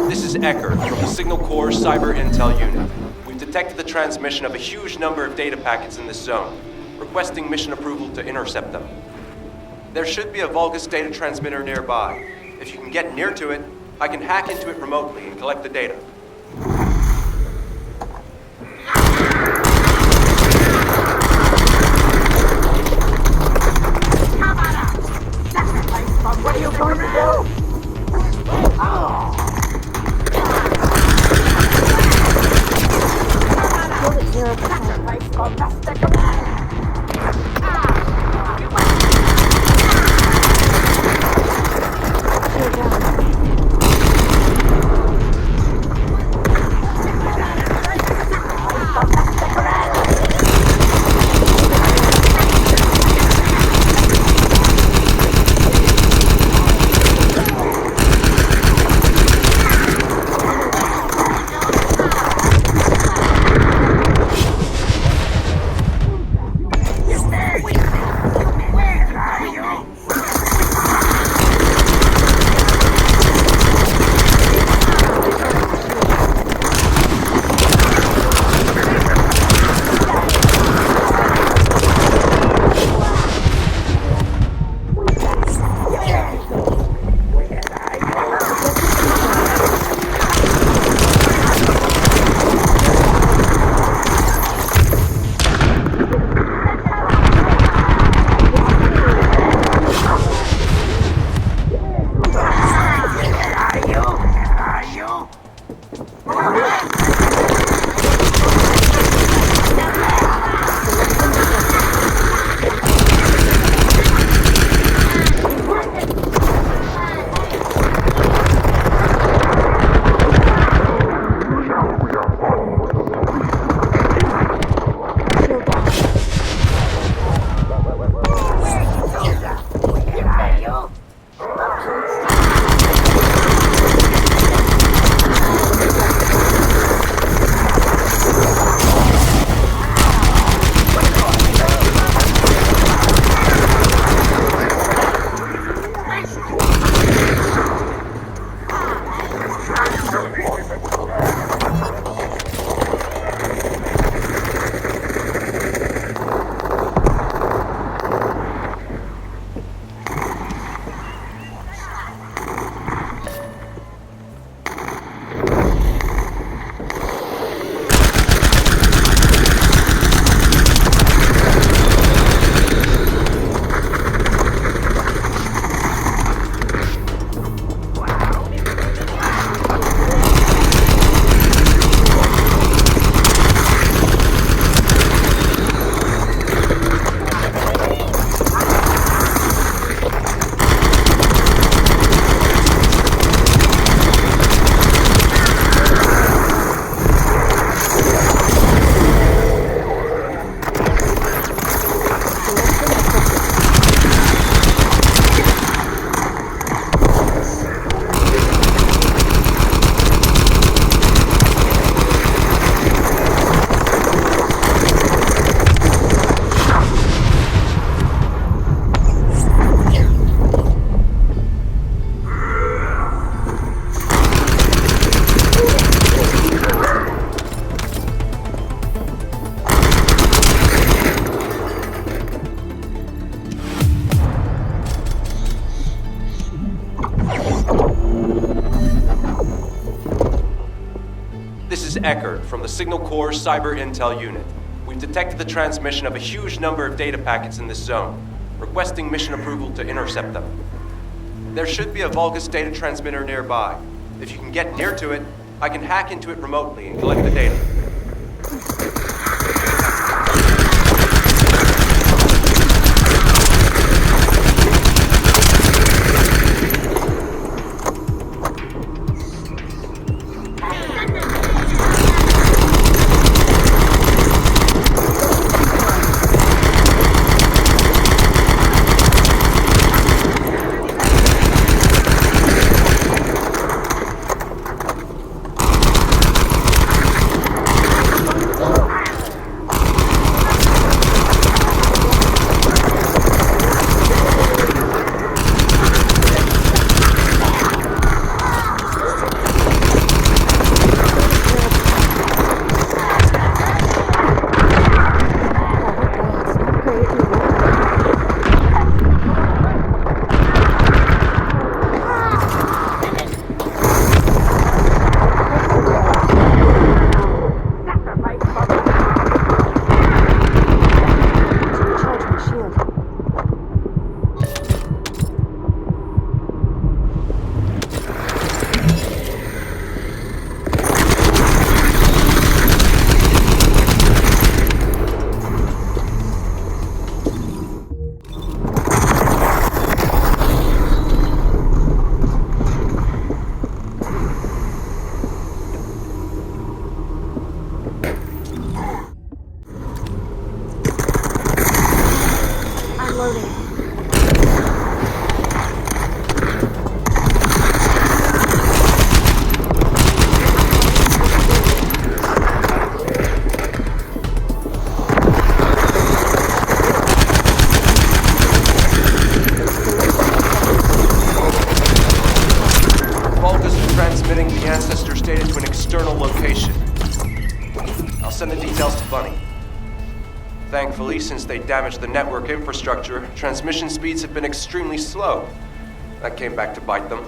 This is Eckert from the Signal Corps Cyber Intel Unit. We've detected the transmission of a huge number of data packets in this zone, requesting mission approval to intercept them. There should be a Vulgus data transmitter nearby. If you can get near to it, I can hack into it remotely and collect the data. What are you going to do? Eckert from the Signal Corps Cyber Intel Unit. We've detected the transmission of a huge number of data packets in this zone, requesting mission approval to intercept them. There should be a Vulgus data transmitter nearby. If you can get near to it, I can hack into it remotely and collect the data. carefully, since they damaged the network infrastructure, transmission speeds have been extremely slow. That came back to bite them.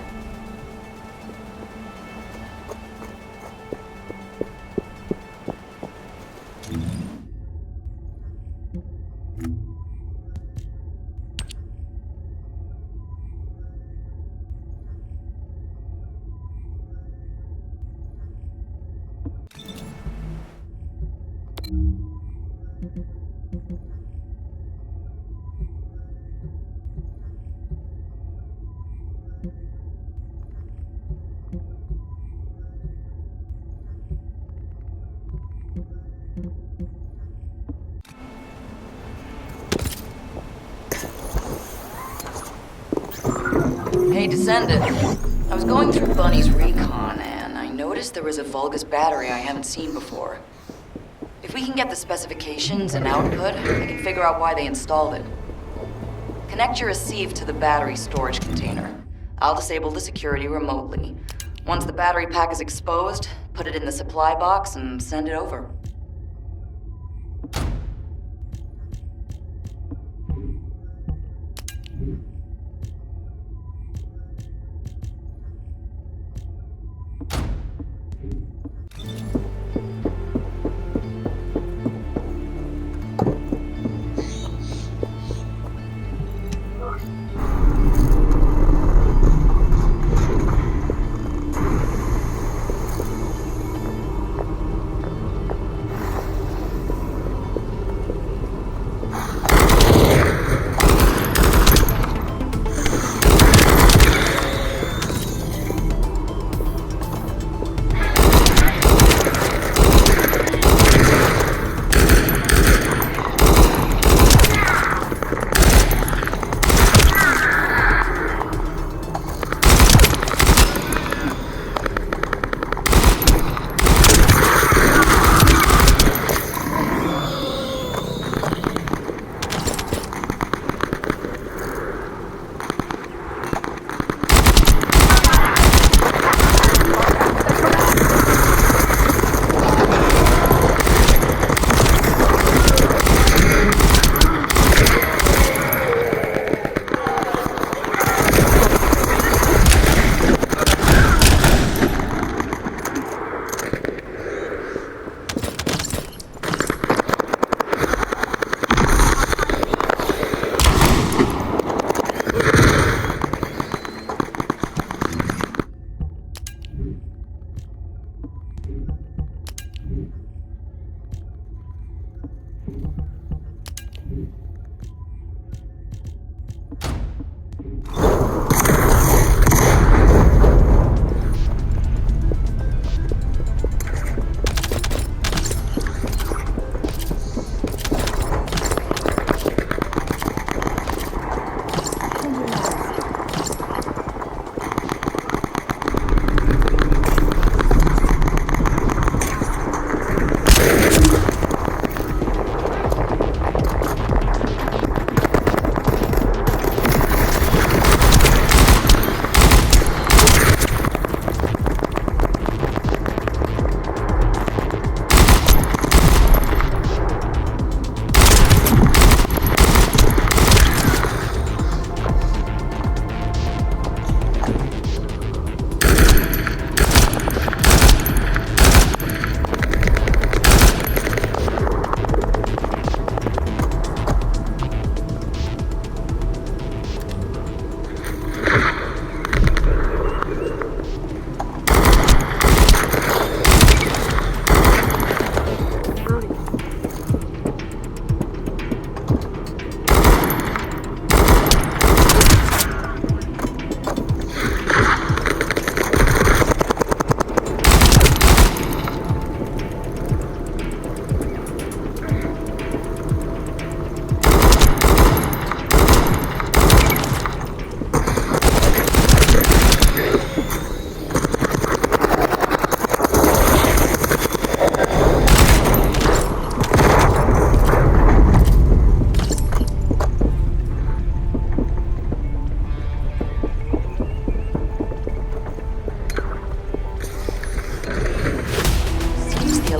Hey, Descendant. I was going through Bunny's recon, and I noticed there was a Vulgus battery I haven't seen before. If we can get the specifications and output, I can figure out why they installed it. Connect your receive to the battery storage container. I'll disable the security remotely. Once the battery pack is exposed, put it in the supply box and send it over.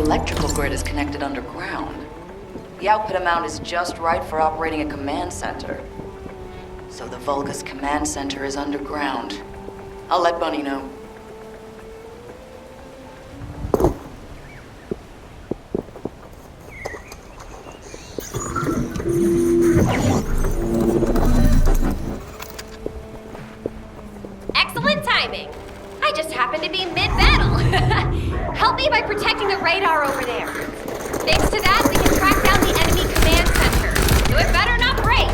electrical grid is connected underground. The output amount is just right for operating a command center. So the Vulgus command center is underground. I'll let Bunny know. Excellent timing. I just happened to be mid-battle. Help me by protecting the radar over there. Thanks to that, we can track down the enemy command center. So it better not break.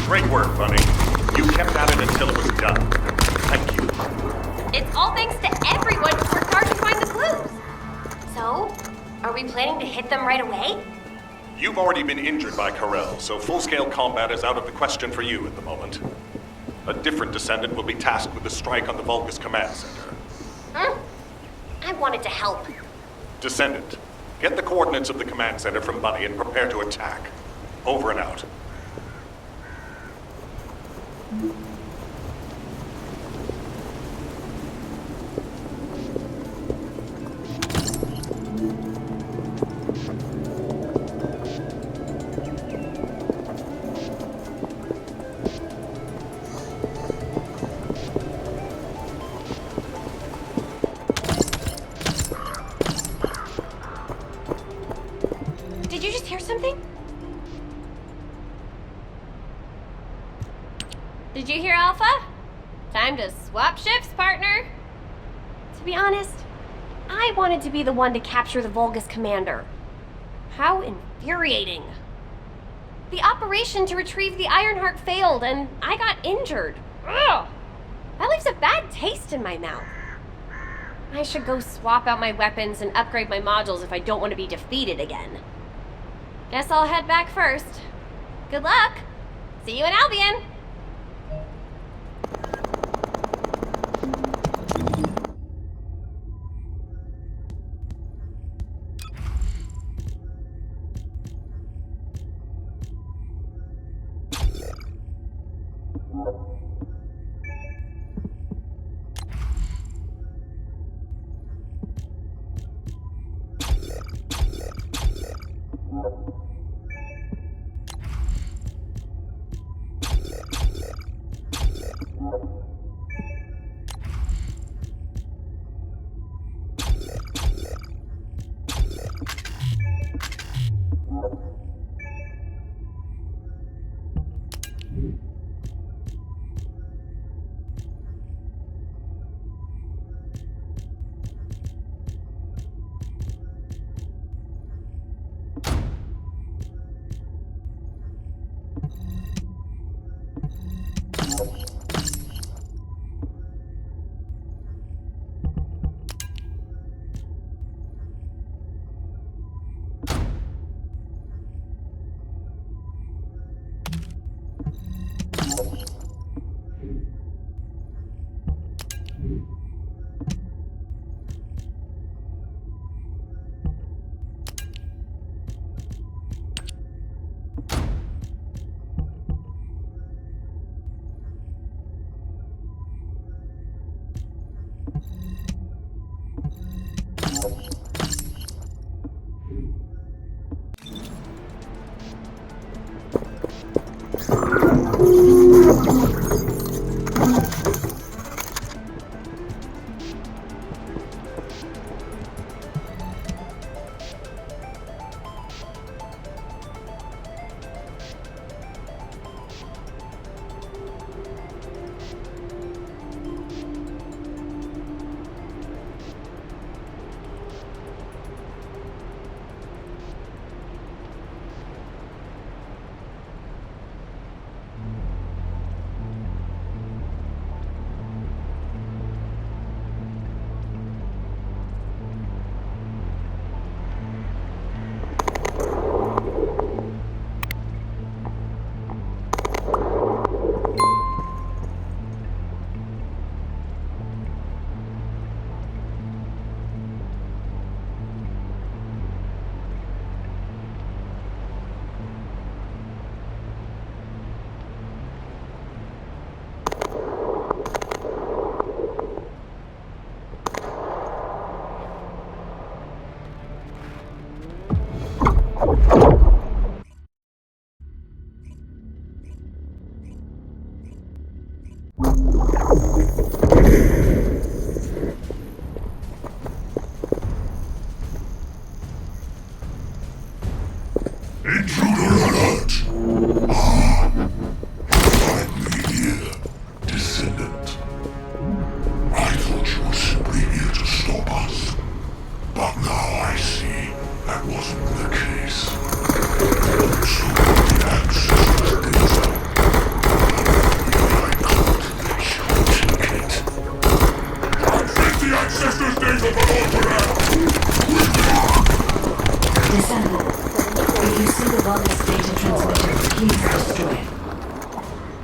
Great work, Bunny. You kept at it until it was done. Thank you. It's all thanks to everyone who worked hard to find the clues. So, are we planning to hit them right away? You've already been injured by Karel, so full-scale combat is out of the question for you at the moment. A different Descendant will be tasked with the strike on the Vulgus Command Center. I wanted to help. Descendant, get the coordinates of the Command Center from Bunny and prepare to attack. Over and out. Did you hear, Alpha? Time to swap shifts, partner. To be honest, I wanted to be the one to capture the Vulgus commander. How infuriating. The operation to retrieve the Ironheart failed, and I got injured. Ugh! That leaves a bad taste in my mouth. I should go swap out my weapons and upgrade my modules if I don't want to be defeated again. Guess I'll head back first. Good luck! See you in Albion!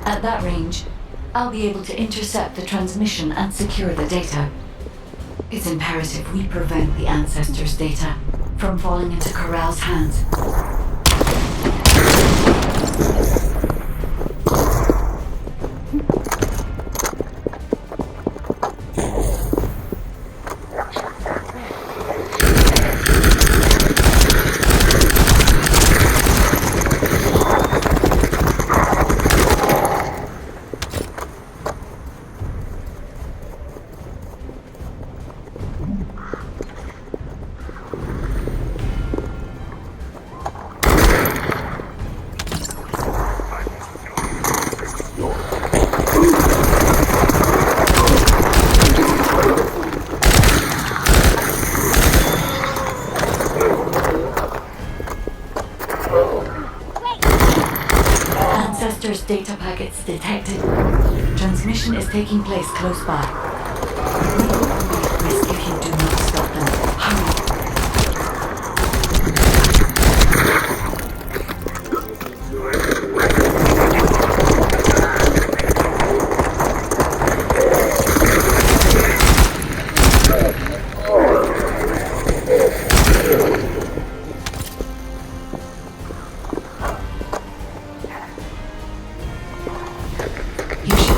At that range, I'll be able to intercept the transmission and secure the data. It's imperative we prevent the Ancestors' data from falling into Corral's hands. ancestors' data packets detected. Transmission is taking place close by. We will be at risk if you do not stop them. Hurry.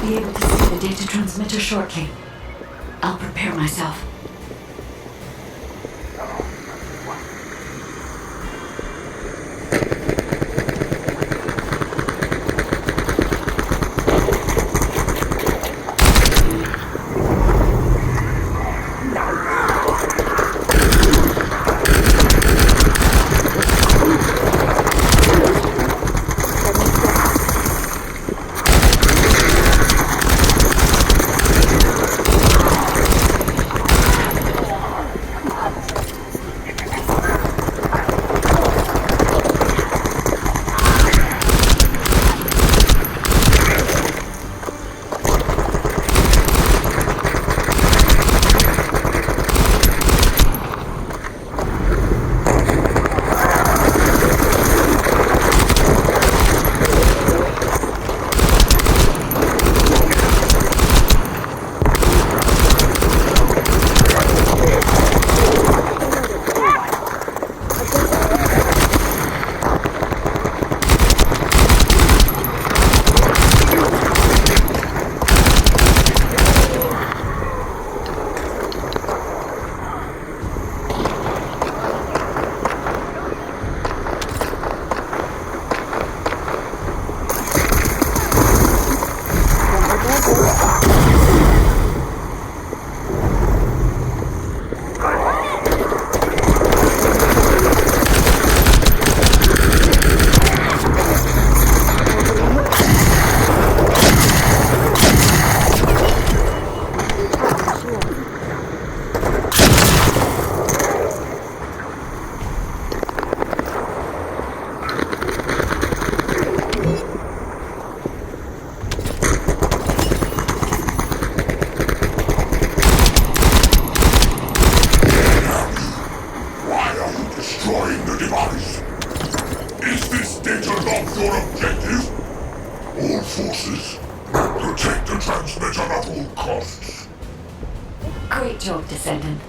Be able to see the data transmitter shortly. I'll prepare myself. Great job, Descendant.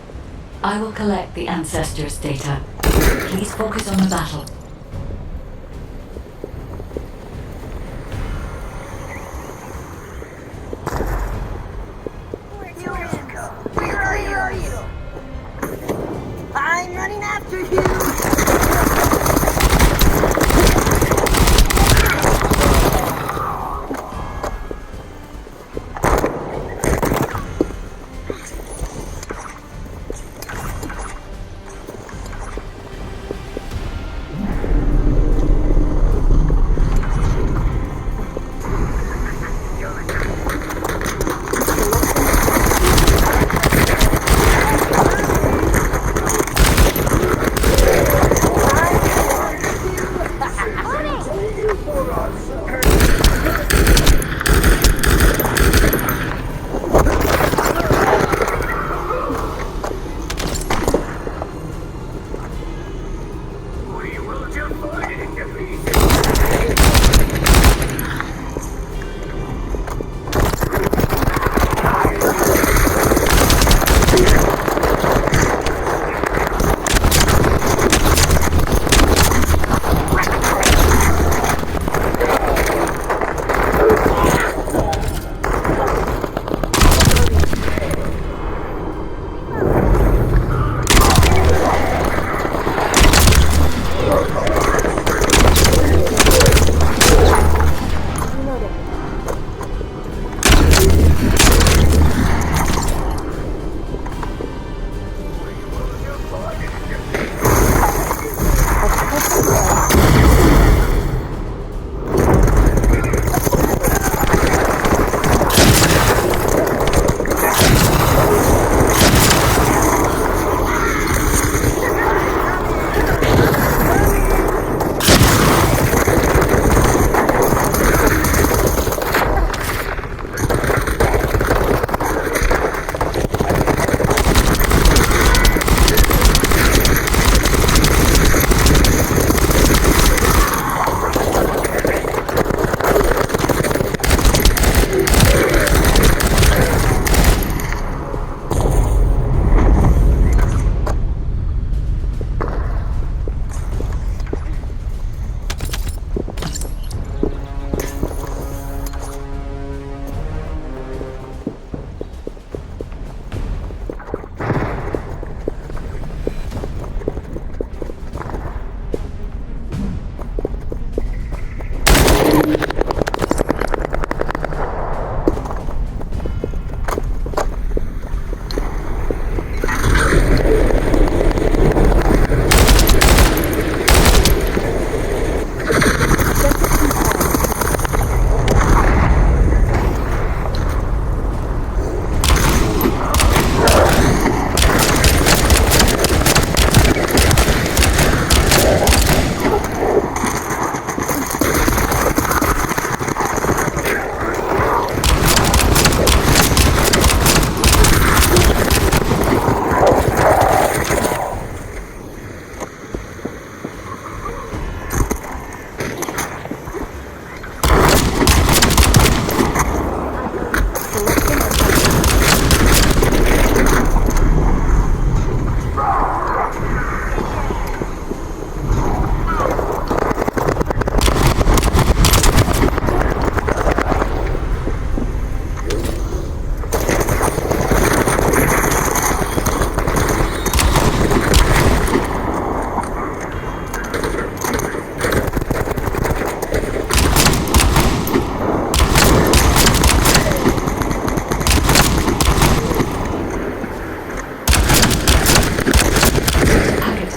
I will collect the ancestors' data. Please focus on the battle. Where are you? I'm running after you!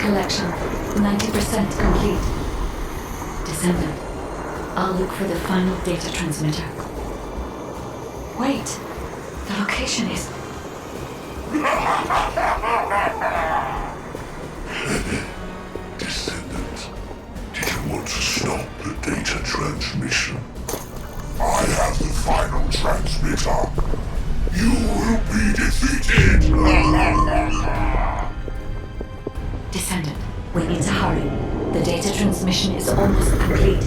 collection, 90% complete. Descendant, I'll look for the final data transmitter. Wait, the location is... Descendant, did you want to stop the data transmission? I have the final transmitter. You will be defeated! Descendant, we need to hurry. The data transmission is almost complete.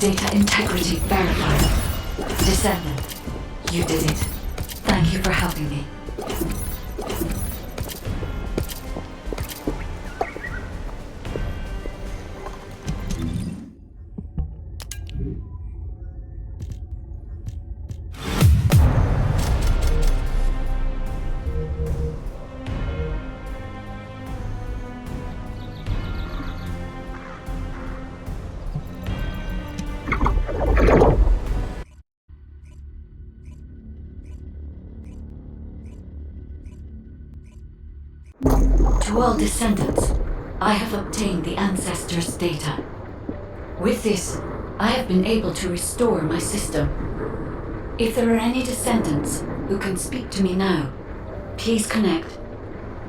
Data integrity verified. Descendant, you did it. Thank you for helping me. To all descendants, I have obtained the ancestors' data. With this, I have been able to restore my system. If there are any descendants who can speak to me now, please connect.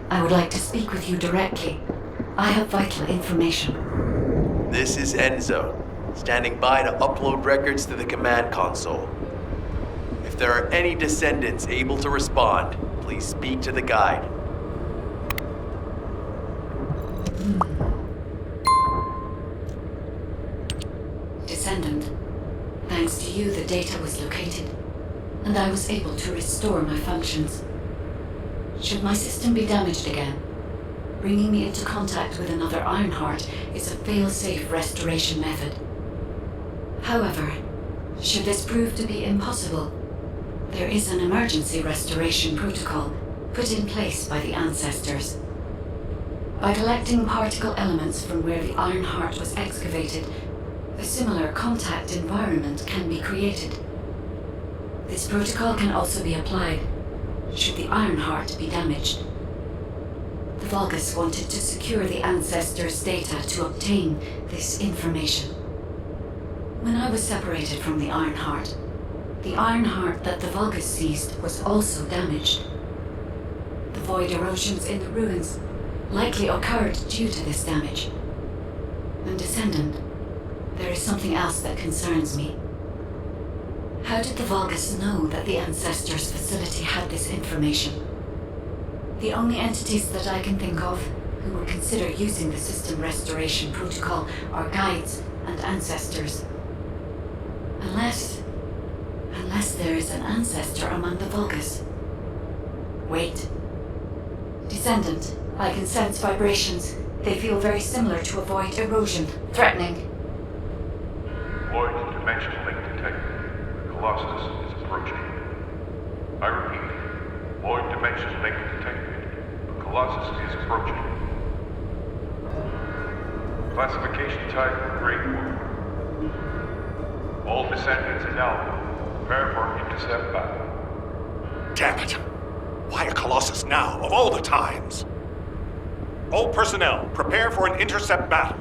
I would like to speak with you directly. I have vital information. This is Enzo, standing by to upload records to the command console. If there are any descendants able to respond, please speak to the guide. Descendant, thanks to you the data was located, and I was able to restore my functions. Should my system be damaged again, bringing me into contact with another Ironheart is a fail-safe restoration method. However, should this prove to be impossible, there is an emergency restoration protocol put in place by the ancestors. By collecting particle elements from where the Ironheart was excavated, a similar contact environment can be created. This protocol can also be applied should the Ironheart be damaged. The Vulgus wanted to secure the ancestors' data to obtain this information. When I was separated from the Ironheart that the Vulgus seized was also damaged. The void erosions in the ruins likely occurred due to this damage. And Descendant, there is something else that concerns me. How did the Vulgus know that the Ancestors' facility had this information? The only entities that I can think of who would consider using the system restoration protocol are guides and ancestors. Unless there is an ancestor among the Vulgus. Wait. Descendant, I can sense vibrations. They feel very similar to a void erosion. Threatening. Void dimension link detected. The Colossus is approaching. I repeat, void dimension link detected. The Colossus is approaching. Classification type, Great War. All descendants in Alpha, prepare for intercept battle. Damn it! Why a Colossus now, of all the times? All personnel, prepare for an intercept battle.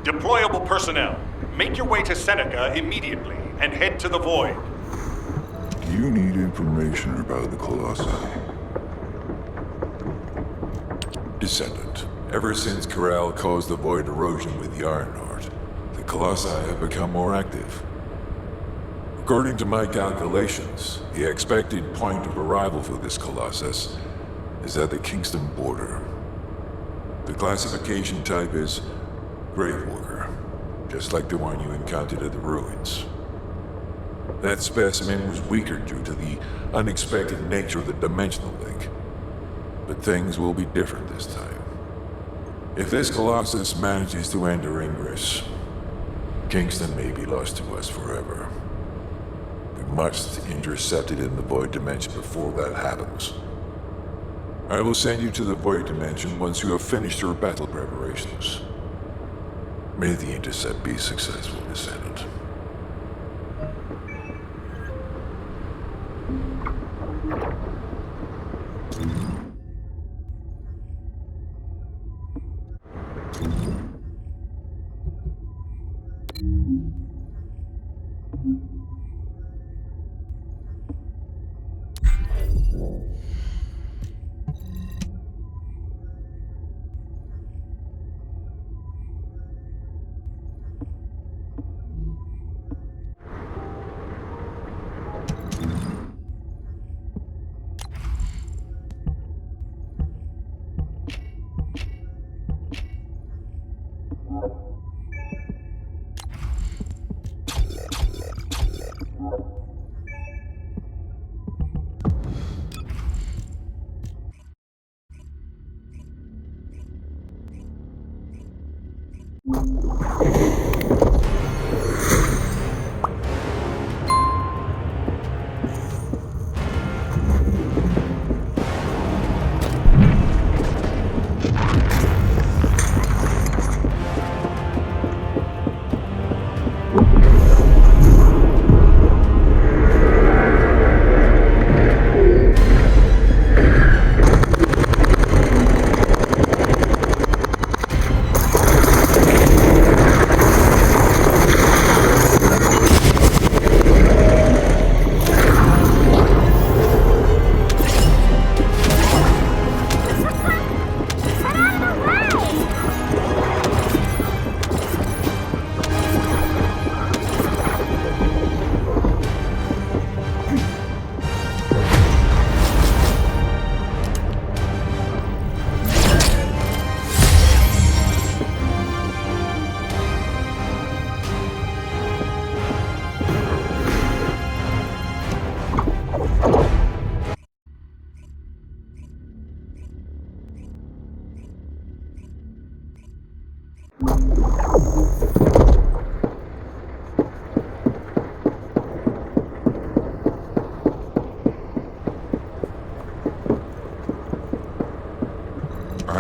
Deployable personnel, make your way to Seneca immediately and head to the Void. You need information about the Colossi. Descendant, ever since Corral caused the void erosion with the Ironheart, the Colossi have become more active. According to my calculations, the expected point of arrival for this Colossus is at the Kingston border. The classification type is Gravewalker, just like the one you encountered at the ruins. That specimen was weaker due to the unexpected nature of the dimensional link. But things will be different this time. If this Colossus manages to enter Ingress, Kingston may be lost to us forever. We must intercept it in the Void Dimension before that happens. I will send you to the Void Dimension once you have finished your battle preparations. May the intercept be successful, Descendant.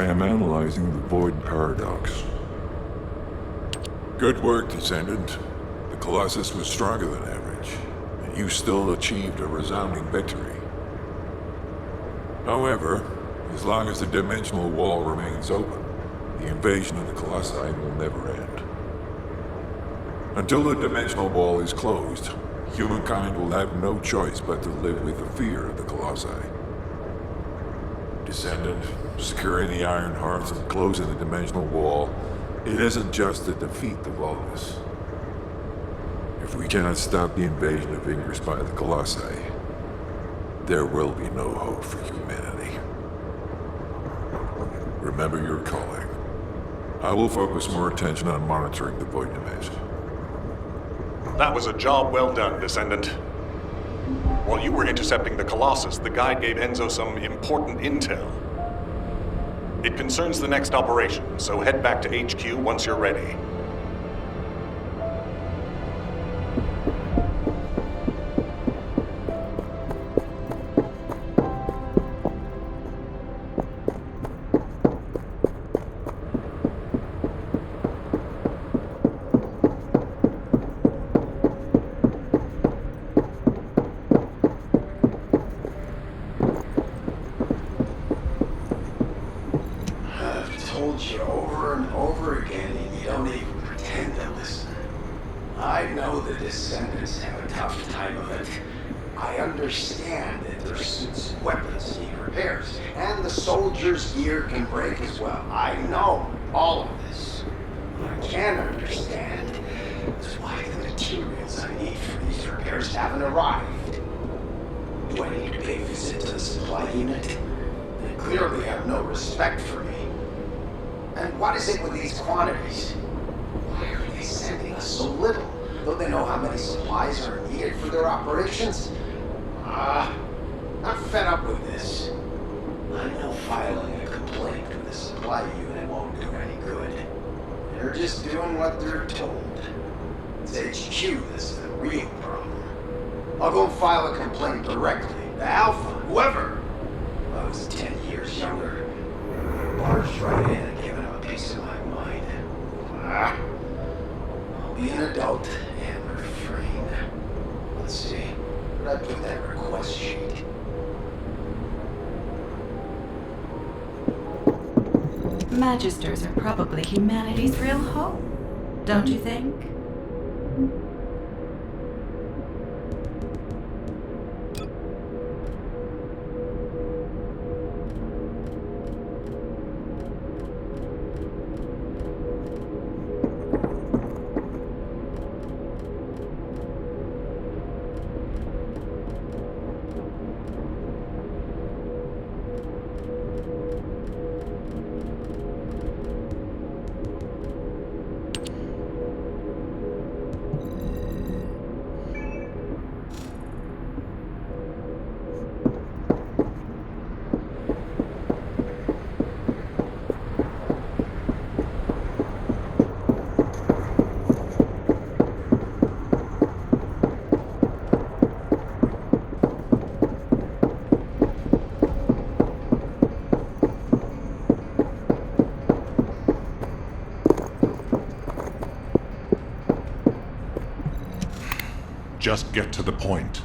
I am analyzing the Void Paradox. Good work, Descendant. The Colossus was stronger than average, and you still achieved a resounding victory. However, as long as the dimensional wall remains open, the invasion of the Colossi will never end. Until the dimensional wall is closed, humankind will have no choice but to live with the fear of the Colossi. Descendant, securing the Iron Hearts and closing the dimensional wall, it isn't just to defeat the Vulgus. If we cannot stop the invasion of Ingress by the Colossi, there will be no hope for humanity. Remember your calling. I will focus more attention on monitoring the Void Dimension. That was a job well done, Descendant. While you were intercepting the Colossus, the guide gave Enzo some important intel. It concerns the next operation, so head back to HQ once you're ready. I'm fed up with this. I know filing a complaint with the supply unit won't do any good. They're just doing what they're told. It's HQ that's the real problem. I'll go and file a complaint directly to Alpha, whoever. I was 10 years younger. Barged right in and given him a piece of my mind. I'll be an adult and refrain. Let's see. Where did I put that request sheet? Magisters are probably humanity's real hope, don't you think? Just get to the point.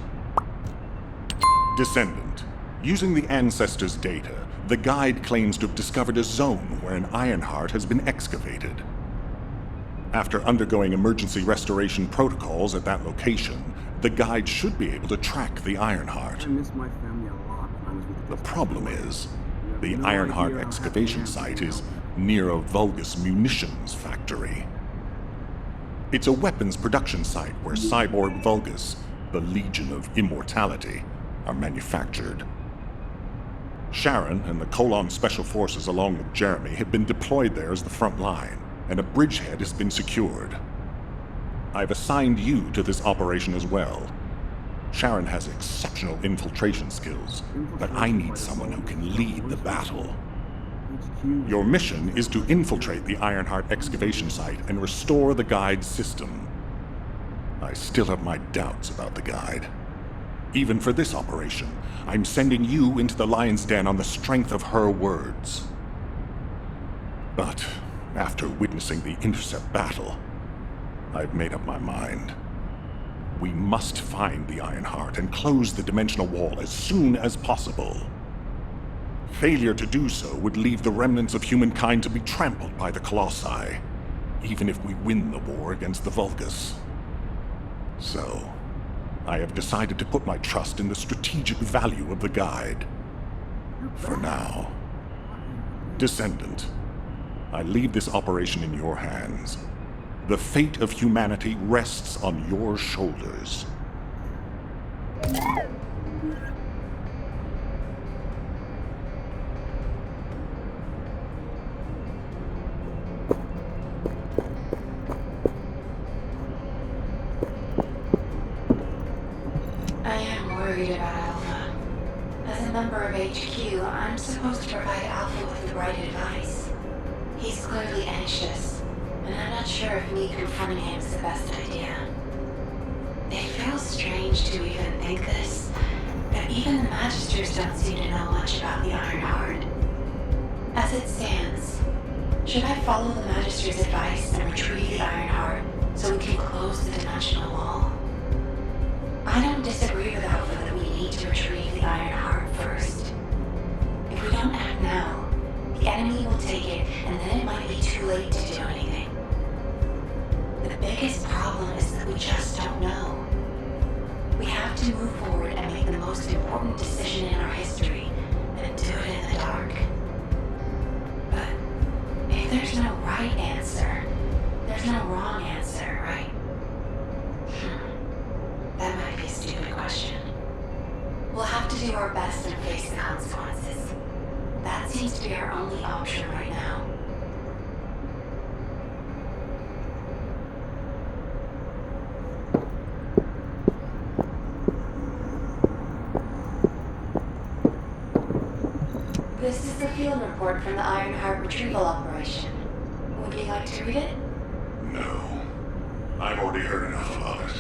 Descendant. Using the Ancestors' data, the guide claims to have discovered a zone where an Ironheart has been excavated. After undergoing emergency restoration protocols at that location, the guide should be able to track the Ironheart. I miss my family a lot when I was with The problem is, the Ironheart excavation site is near a Vulgus munitions factory. It's a weapons production site where cyborg Vulgus, the Legion of Immortality, are manufactured. Sharen and the Colon Special Forces along with Jeremy have been deployed there as the front line, and a bridgehead has been secured. I've assigned you to this operation as well. Sharen has exceptional infiltration skills, but I need someone who can lead the battle. Your mission is to infiltrate the Ironheart excavation site and restore the guide's system. I still have my doubts about the guide. Even for this operation, I'm sending you into the Lion's Den on the strength of her words. But after witnessing the intercept battle, I've made up my mind. We must find the Ironheart and close the dimensional wall as soon as possible. Failure to do so would leave the remnants of humankind to be trampled by the Colossi, even if we win the war against the Vulgus. So, I have decided to put my trust in the strategic value of the guide. For now. Descendant, I leave this operation in your hands. The fate of humanity rests on your shoulders. I am worried about Alpha. As a member of HQ, I'm supposed to provide Alpha with the right advice. He's clearly anxious, and I'm not sure if me confronting him is the best idea. It feels strange to even think this, but even the Magisters don't seem to know much about the Ironheart. As it stands, should I follow the Magister's advice and retrieve the Ironheart so we can close the dimensional wall? I don't disagree with Alpha that we need to retrieve the Ironheart first. If we don't act now, the enemy will take it, and then it might be too late to do anything. The biggest problem is that we just don't know. We have to move forward and make the most important decision in our history, and do it in the dark. But if there's no right answer, there's no wrong answer, right? That might be a stupid question. We'll have to do our best and face the consequences. That seems to be our only option right now. This is the field report from the Ironheart retrieval operation. Would you like to read it? No. I've already heard enough about it.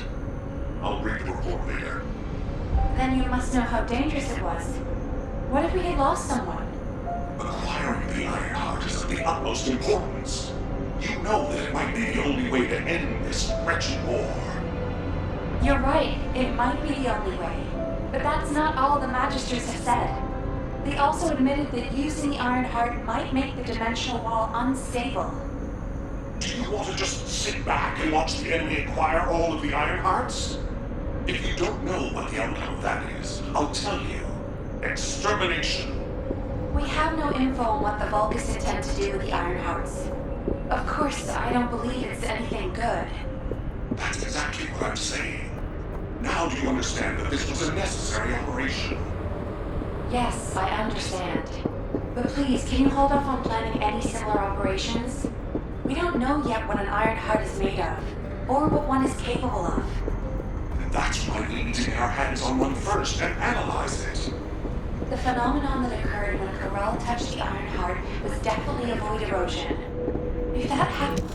I'll read the report later. Then you must know how dangerous it was. What if we had lost someone? Acquiring the Ironheart is of the utmost importance. You know that it might be the only way to end this wretched war. You're right, it might be the only way. But that's not all the Magisters have said. They also admitted that using the Ironheart might make the dimensional wall unstable. Do you want to just sit back and watch the enemy acquire all of the Ironhearts? If you don't know what the outcome of that is, I'll tell you. Extermination. We have no info on what the Vulgus intend to do with the Ironhearts. Of course, I don't believe it's anything good. That's exactly what I'm saying. Now do you understand that this was a necessary operation? Yes, I understand. But please, can you hold off on planning any similar operations? We don't know yet what an Ironheart is made of, or what one is capable of. That's why we need to get our hands on one first and analyze it. The phenomenon that occurred when Corel touched the Ironheart was definitely a void erosion. If that happened...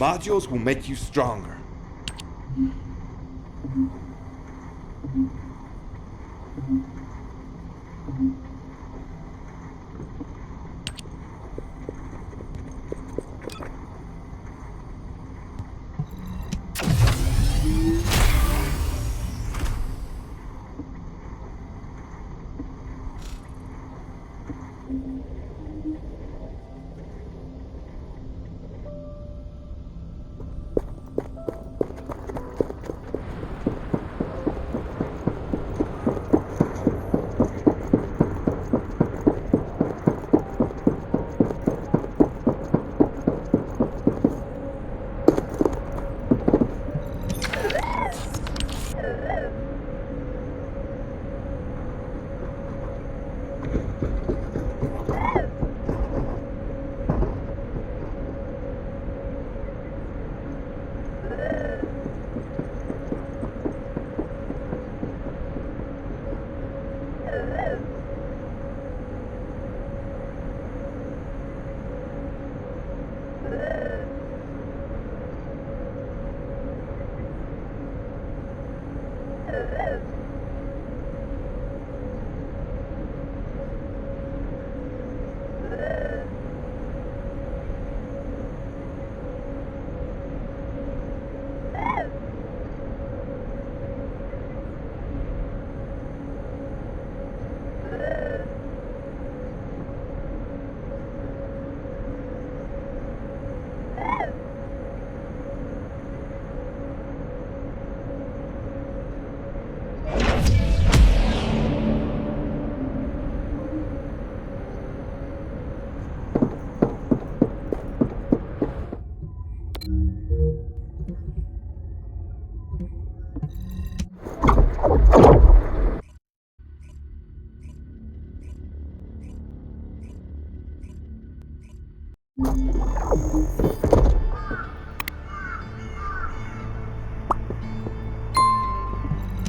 Modules will make you stronger.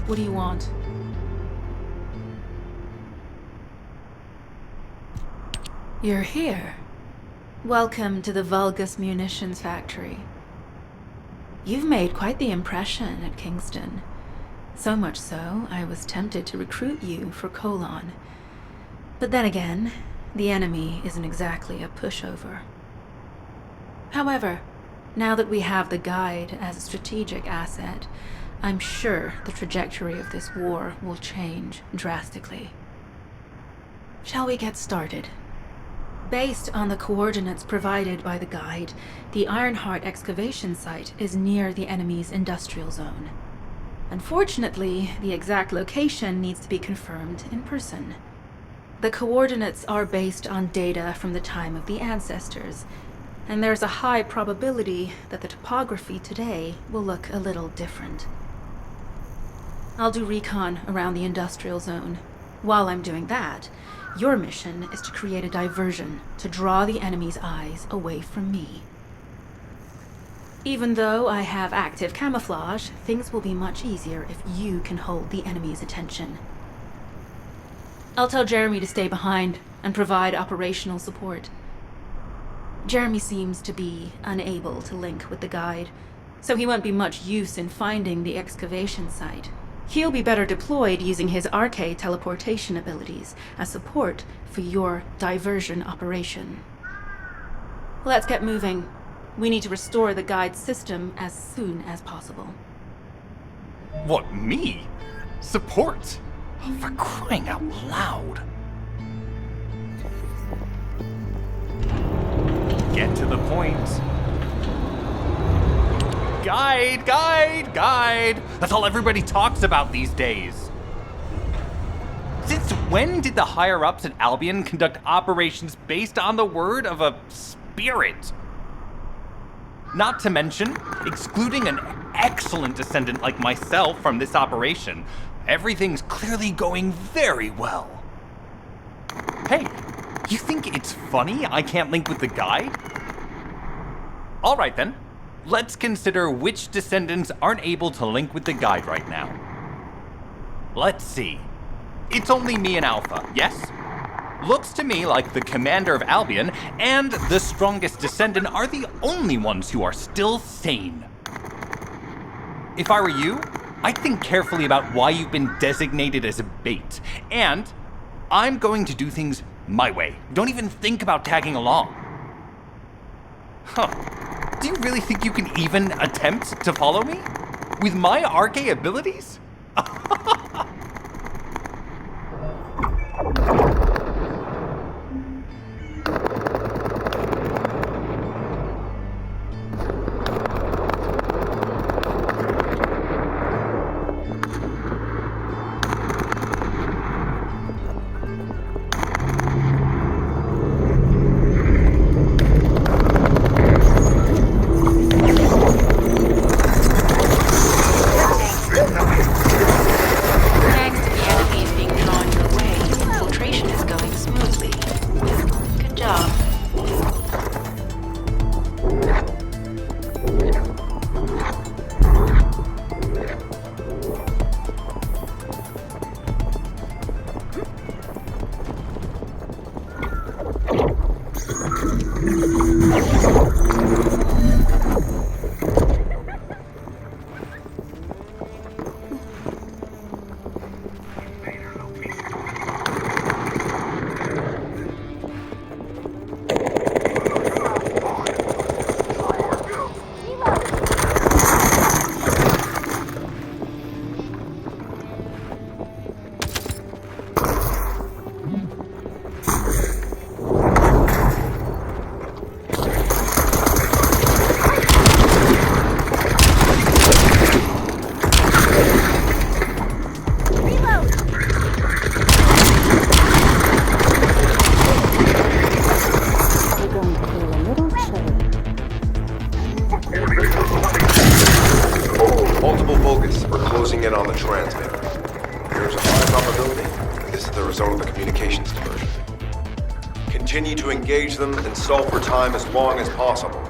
What do you want? You're here. Welcome to the Vulgus Munitions Factory. You've made quite the impression at Kingston. So much so, I was tempted to recruit you for Colon. But then again, the enemy isn't exactly a pushover. However, now that we have the Guide as a strategic asset, I'm sure the trajectory of this war will change drastically. Shall we get started? Based on the coordinates provided by the Guide, the Ironheart excavation site is near the enemy's industrial zone. Unfortunately, the exact location needs to be confirmed in person. The coordinates are based on data from the time of the ancestors, and there's a high probability that the topography today will look a little different. I'll do recon around the industrial zone. While I'm doing that, your mission is to create a diversion to draw the enemy's eyes away from me. Even though I have active camouflage, things will be much easier if you can hold the enemy's attention. I'll tell Jeremy to stay behind and provide operational support. Jeremy seems to be unable to link with the Guide, so he won't be much use in finding the excavation site. He'll be better deployed using his arcade teleportation abilities as support for your diversion operation. Let's get moving. We need to restore the Guide's system as soon as possible. What, me? Support? Oh, for crying out loud. Get to the point. Guide! That's all everybody talks about these days. Since when did the higher-ups at Albion conduct operations based on the word of a spirit? Not to mention, excluding an excellent descendant like myself from this operation, everything's clearly going very well. Hey, you think it's funny I can't link with the Guide? All right then. Let's consider which descendants aren't able to link with the Guide right now. Let's see. It's only me and Alpha, yes? Looks to me like the commander of Albion and the strongest descendant are the only ones who are still sane. If I were you, I'd think carefully about why you've been designated as a bait, and I'm going to do things my way. Don't even think about tagging along. Huh. Do you really think you can even attempt to follow me? With my arcade abilities? Continue to engage them and stall for time as long as possible.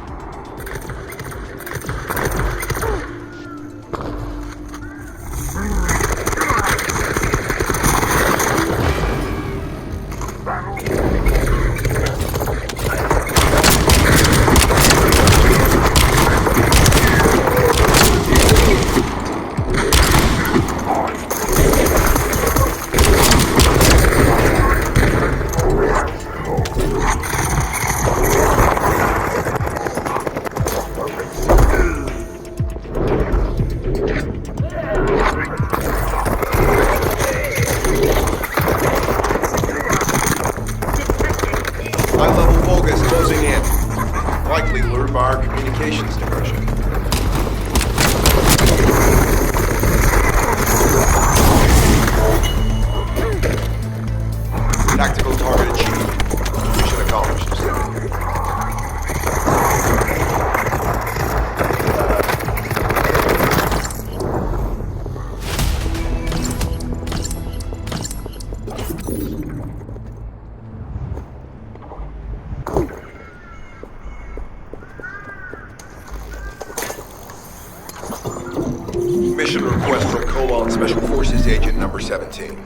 Mission request from Colon Special Forces Agent number 17.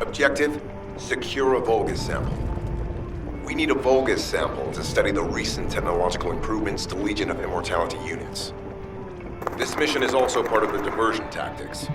Objective, secure a Vulgus sample. We need a Vulgus sample to study the recent technological improvements to Legion of Immortality units. This mission is also part of the diversion tactics.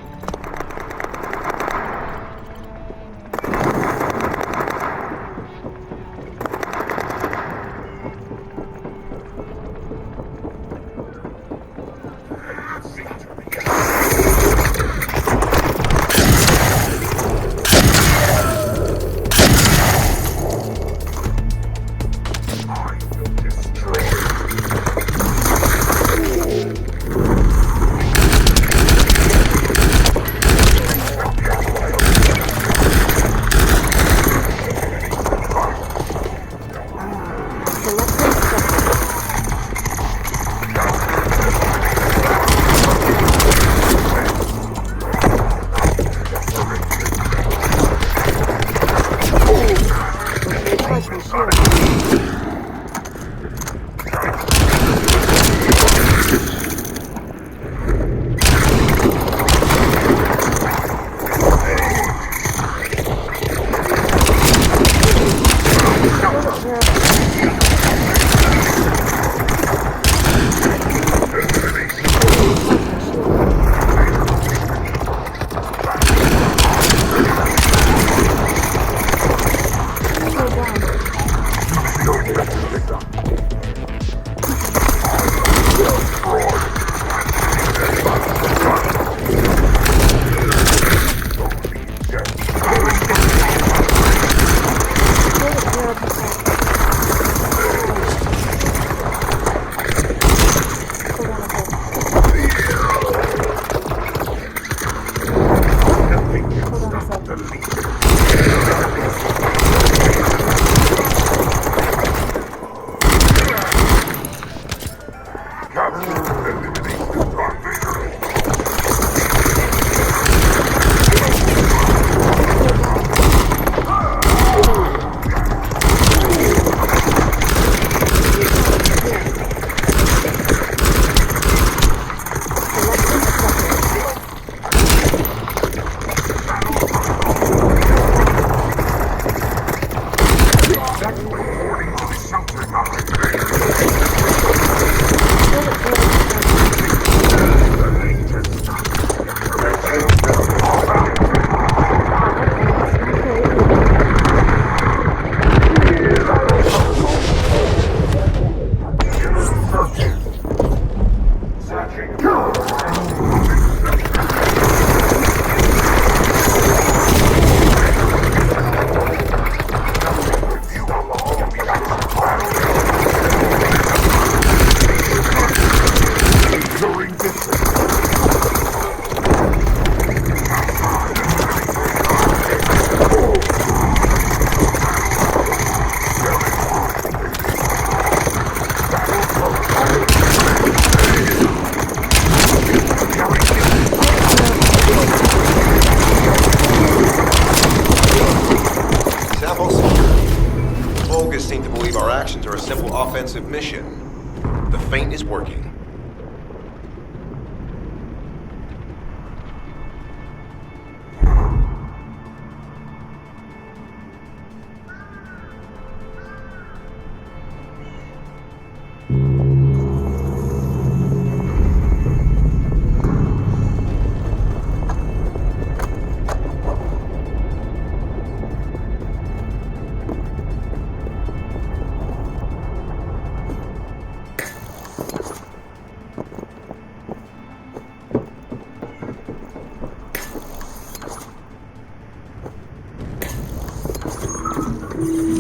Offensive mission. The feint is working.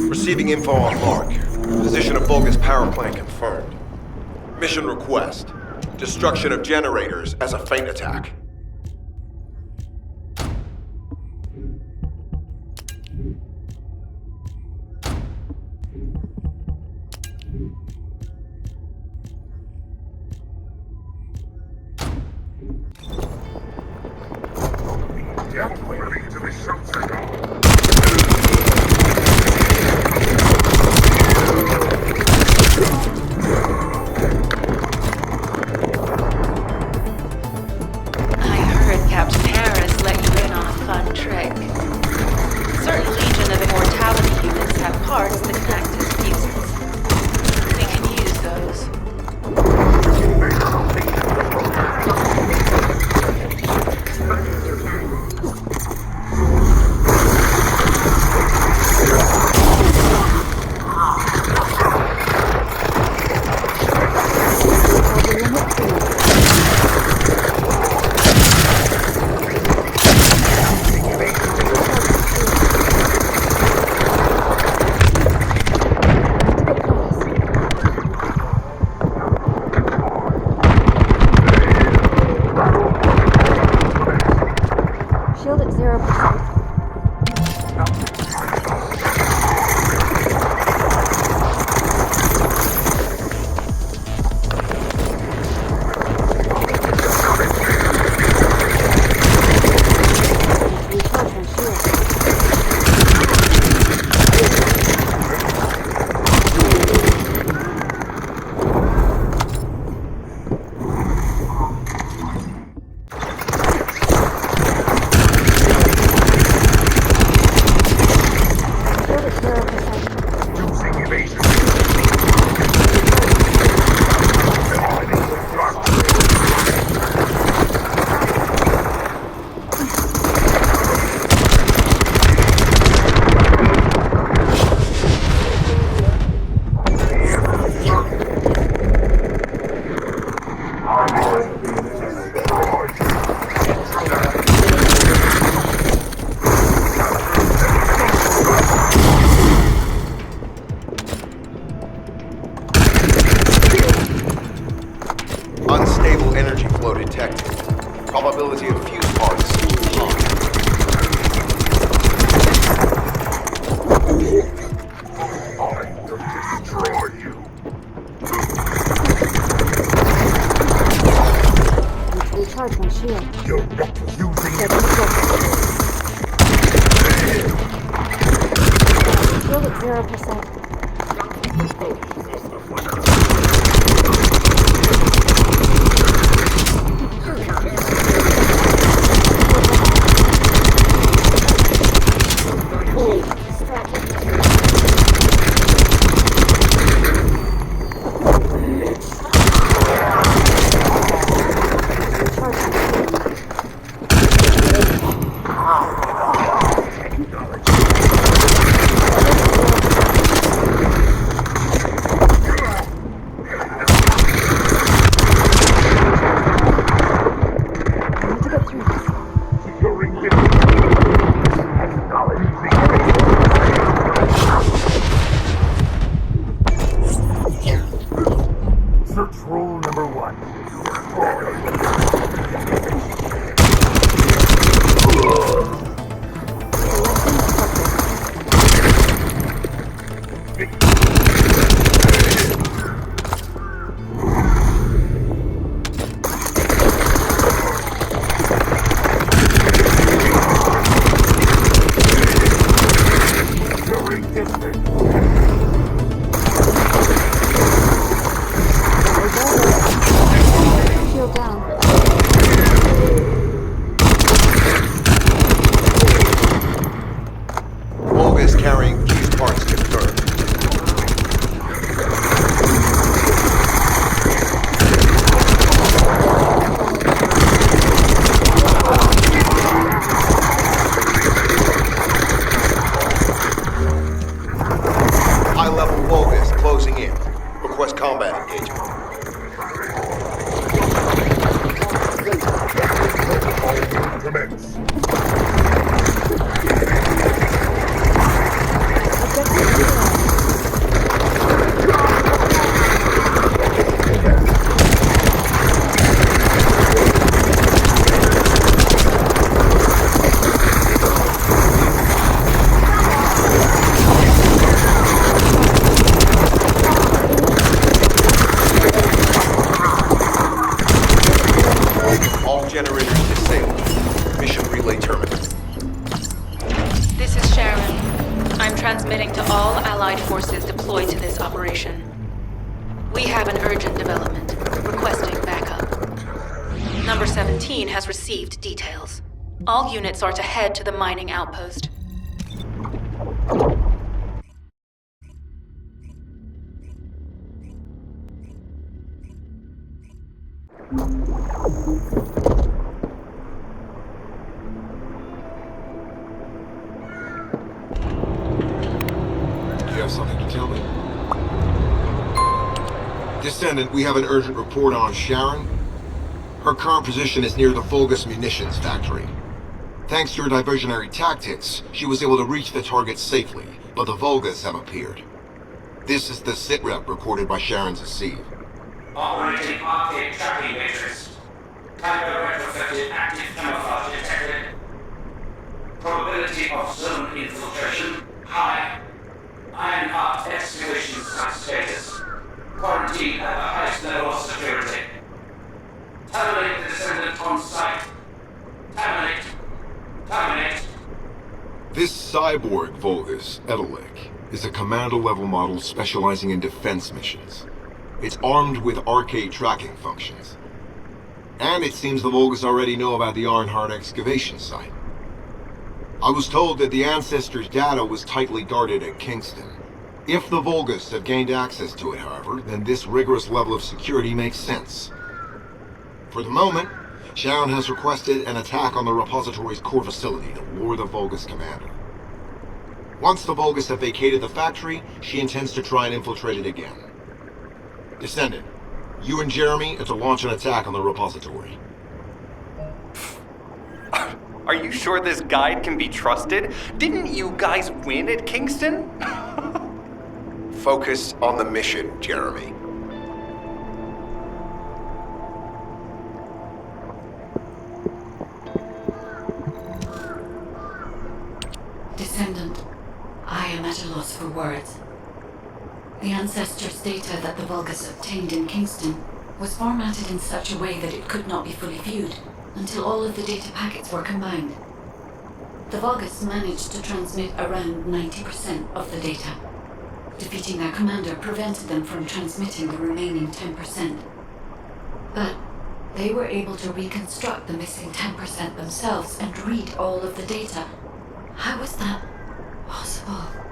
Receiving info on mark. Position of Vulgus power plant confirmed. Mission request. Destruction of generators as a feint attack. I Probability of fuse parts high. Destroy you. Recharge my shield. You're not using it. Shield at 0%. Search rule number 1. Shield down. Volgus carrying fuse parts confirmed. High-level Volgus closing in. Request combat engagement. Commence. All generators disabled. Mission relay terminated. This is Sharen. I'm transmitting to all Allied forces deployed to this operation. We have an urgent development, requesting backup. Number 17 has received details. All units are to head to the mining outpost. You have something to tell me? Descendant, we have an urgent report on Sharen. Her current position is near the Vulgus munitions factory. Thanks to her diversionary tactics, she was able to reach the target safely, but the Vulgus have appeared. This is the sitrep recorded by Sharen Saved. Operating arcade tracking matrix. Typo retrofitted active camouflage detected. Probability of zone infiltration high. Ironheart excavation site status. Quarantine at the highest level of security. Terminate the Descendant on site. Terminate. Terminate. This cyborg Vulgus, Edelek, is a commando-level model specializing in defense missions. It's armed with arcade tracking functions. And it seems the Vulgus already know about the Ironheart excavation site. I was told that the Ancestors' data was tightly guarded at Kingston. If the Vulgus have gained access to it, however, then this rigorous level of security makes sense. For the moment, Sharen has requested an attack on the repository's core facility to lure the Vulgus commander. Once the Vulgus have vacated the factory, she intends to try and infiltrate it again. Descendant, you and Jeremy are to launch an attack on the repository. Are you sure this guide can be trusted? Didn't you guys win at Kingston? Focus on the mission, Jeremy. at a loss for words. The ancestors' data that the Vulgus obtained in Kingston was formatted in such a way that it could not be fully viewed until all of the data packets were combined. The Vulgus managed to transmit around 90% of the data. Defeating their commander prevented them from transmitting the remaining 10%. But they were able to reconstruct the missing 10% themselves and read all of the data. How was that possible?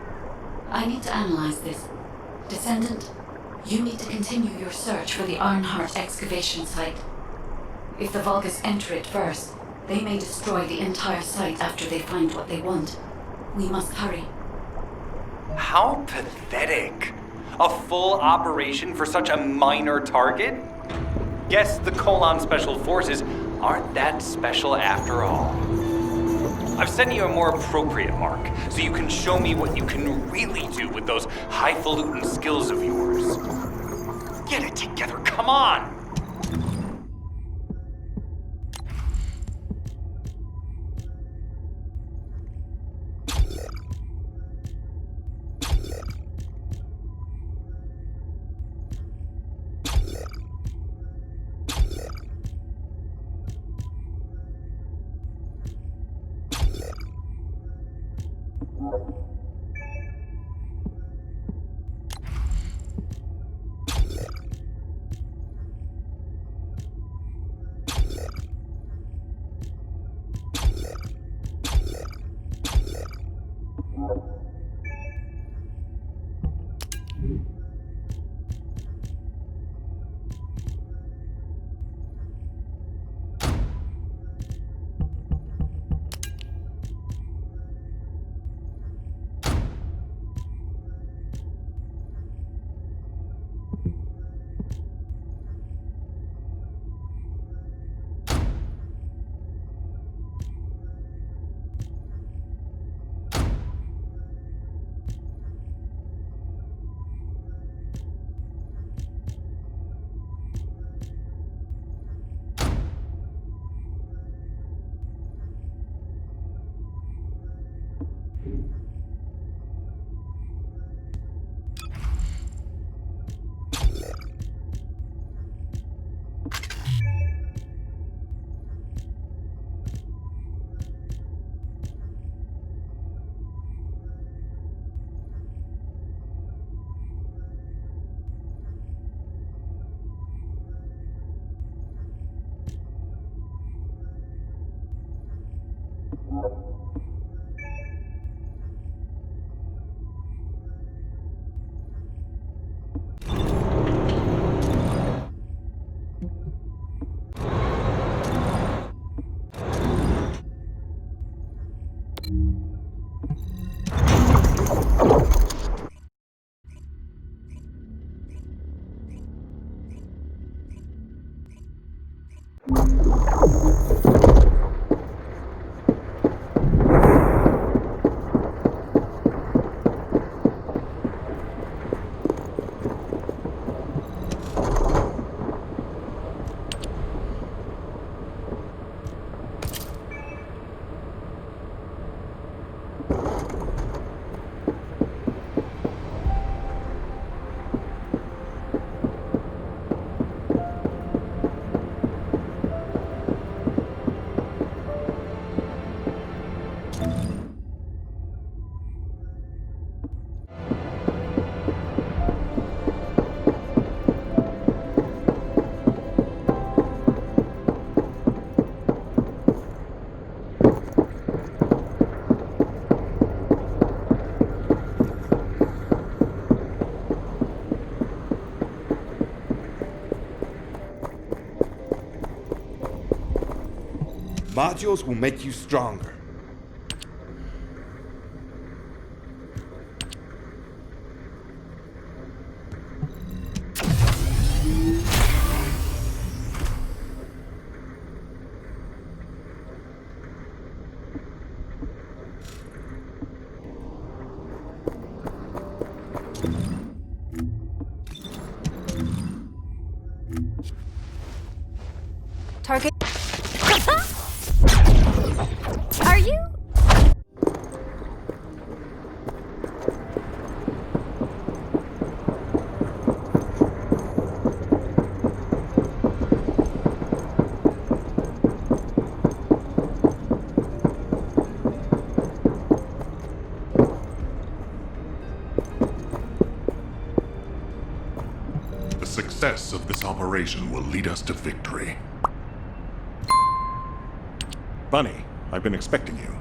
I need to analyze this. Descendant, you need to continue your search for the Ironheart excavation site. If the Vulgus enter it first, they may destroy the entire site after they find what they want. We must hurry. How pathetic. A full operation for such a minor target? Guess the Colon Special Forces aren't that special after all. I've sent you a more appropriate mark, so you can show me what you can really do with those highfalutin skills of yours. Get it together, come on! Modules will make you stronger. Target. Are success of this operation will lead us to victory. Bunny, I've been expecting you.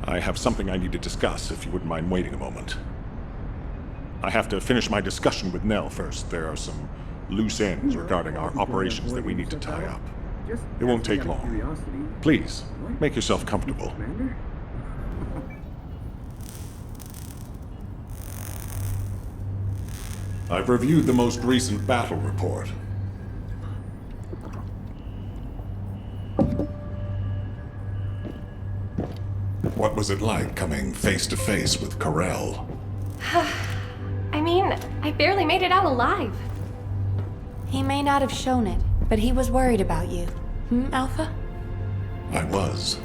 I have something I need to discuss, if you wouldn't mind waiting a moment. I have to finish my discussion with Nell first. There are some loose ends regarding our operations that we need to tie up. It won't take long. Please, make yourself comfortable. I've reviewed the most recent battle report. What was it like coming face to face with Corell? I mean, I barely made it out alive. He may not have shown it, but he was worried about you. Alpha? I was.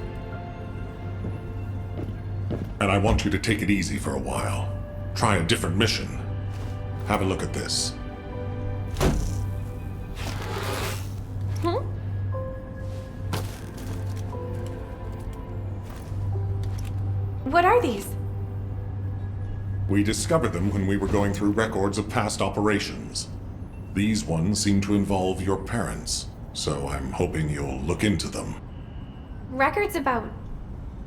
And I want you to take it easy for a while. Try a different mission. Have a look at this. What are these? We discovered them when we were going through records of past operations. These ones seem to involve your parents, so I'm hoping you'll look into them. Records about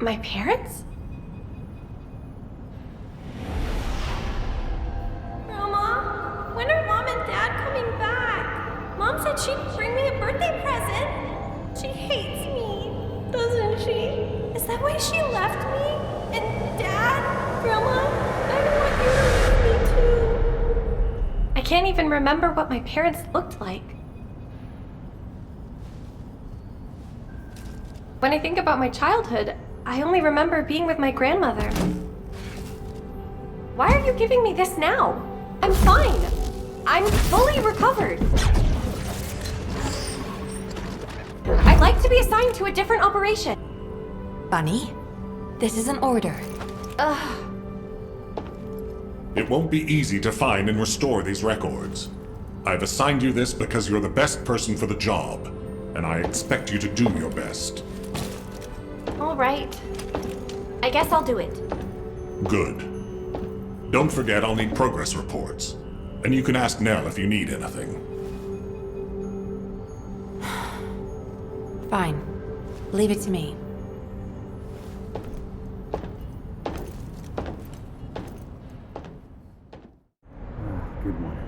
my parents? Grandma, when are Mom and Dad coming back? Mom said she'd bring me a birthday present. She hates me, doesn't she? Is that why she left me? And Dad? Grandma? I don't want you to leave me too. I can't even remember what my parents looked like. When I think about my childhood, I only remember being with my grandmother. Why are you giving me this now? I'm fine. I'm fully recovered. I'd like to be assigned to a different operation. Bunny, this is an order. Ugh. It won't be easy to find and restore these records. I've assigned you this because you're the best person for the job, and I expect you to do your best. All right. I guess I'll do it. Good. Don't forget I'll need progress reports, and you can ask Nell if you need anything. Fine. Leave it to me. Good one.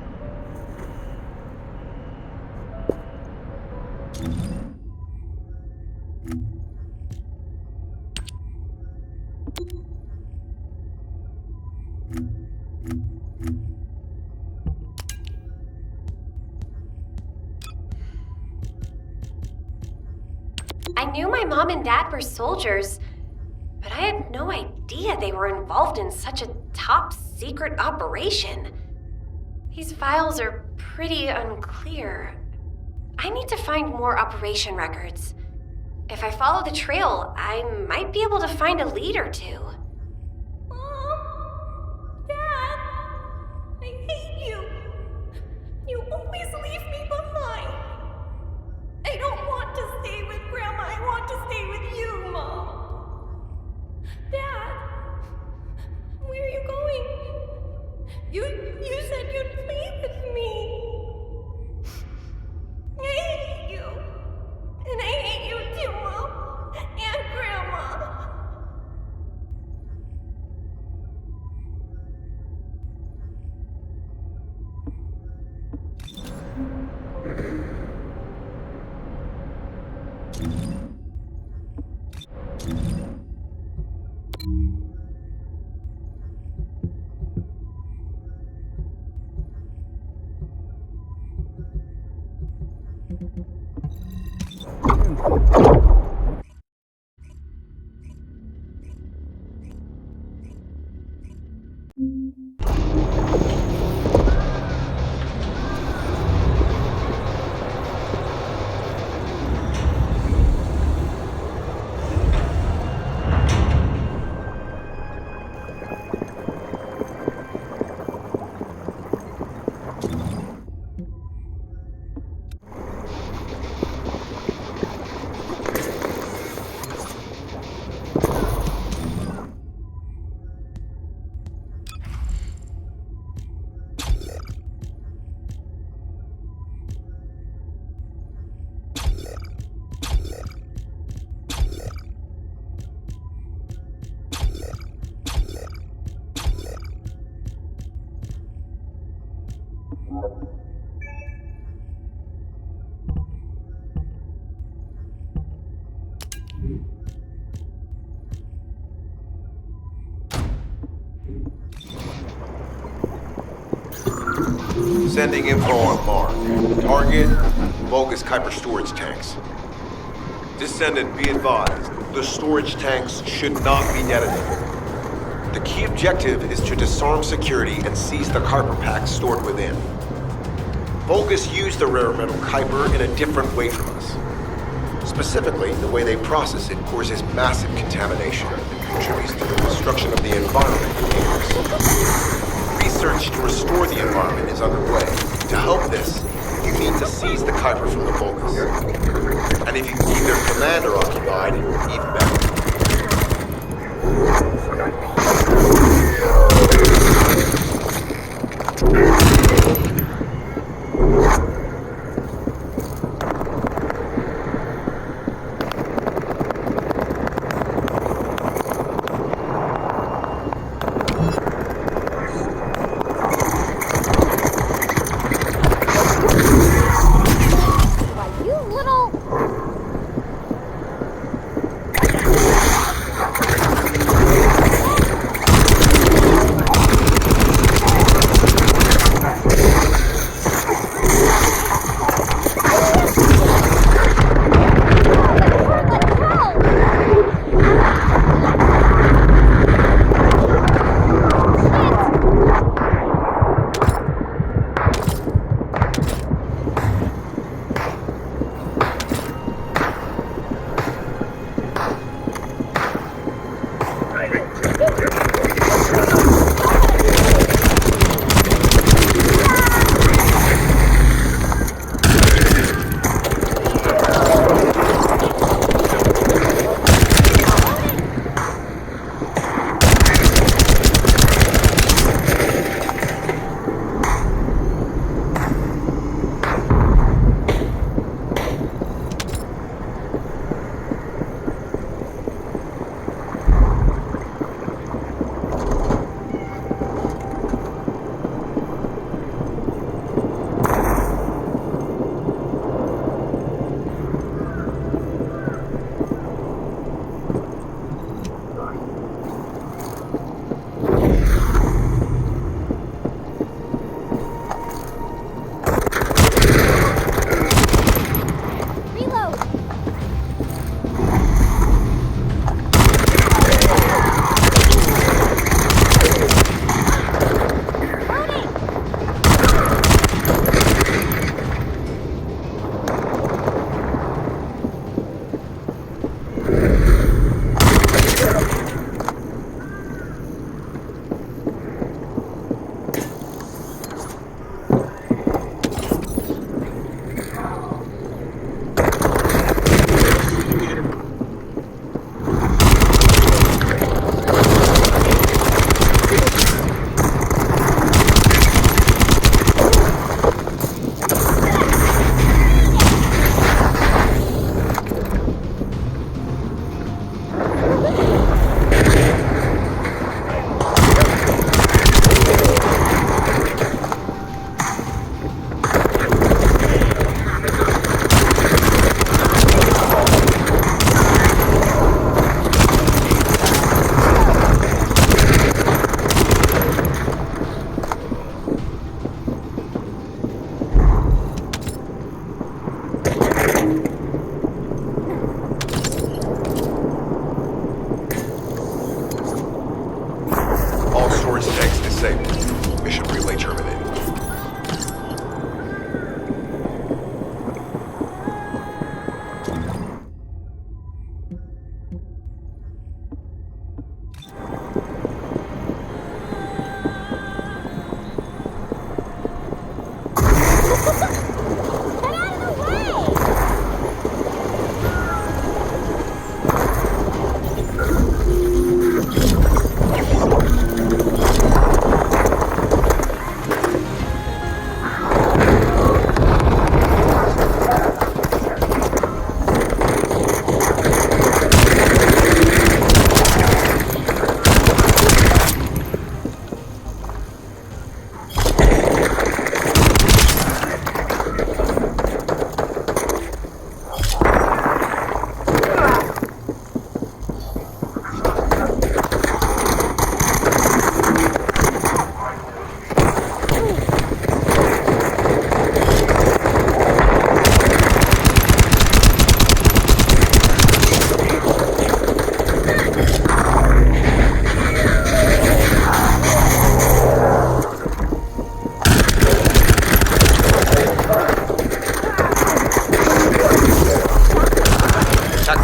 I knew my mom and dad were soldiers, but I had no idea they were involved in such a top secret operation. These files are pretty unclear. I need to find more operation records. If I follow the trail, I might be able to find a lead or two. Mom! Dad! I hate you! You always leave me behind! I don't want to stay with Grandma. I want to stay with you, Mom. Dad, where are you going? You said you'd play with me. I hate you. And I hate you too, Mom. And Grandma. Sending info on mark. Target, Vulgus Kuiper storage tanks. Descendant, be advised, the storage tanks should not be detonated. The key objective is to disarm security and seize the Kuiper packs stored within. Vulgus used the rare metal Kuiper in a different way from us. Specifically, the way they process it causes massive contamination and contributes to the destruction of the environment it enters. Research to restore the environment is underway. To help this, you need to seize the Kuiper from the Vulgus. And if you can keep their commander occupied, even better.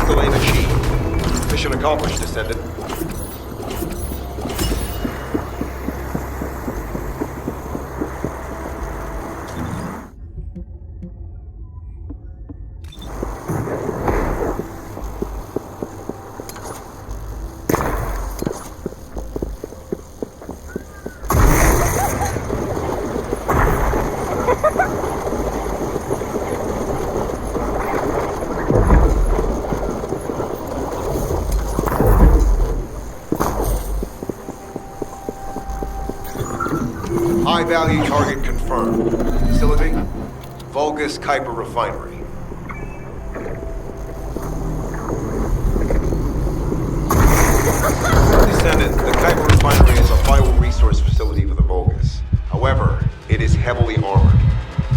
Hostile aim achieved. Mission accomplished, Descendant. High-value target confirmed. Facility? Vulgus Kuiper Refinery. Descendant, the Kuiper Refinery is a vital resource facility for the Vulgus. However, it is heavily armored.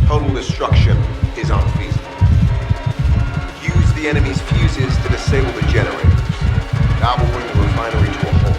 Total destruction is unfeasible. Use the enemy's fuses to disable the generators. That will bring the refinery to a halt.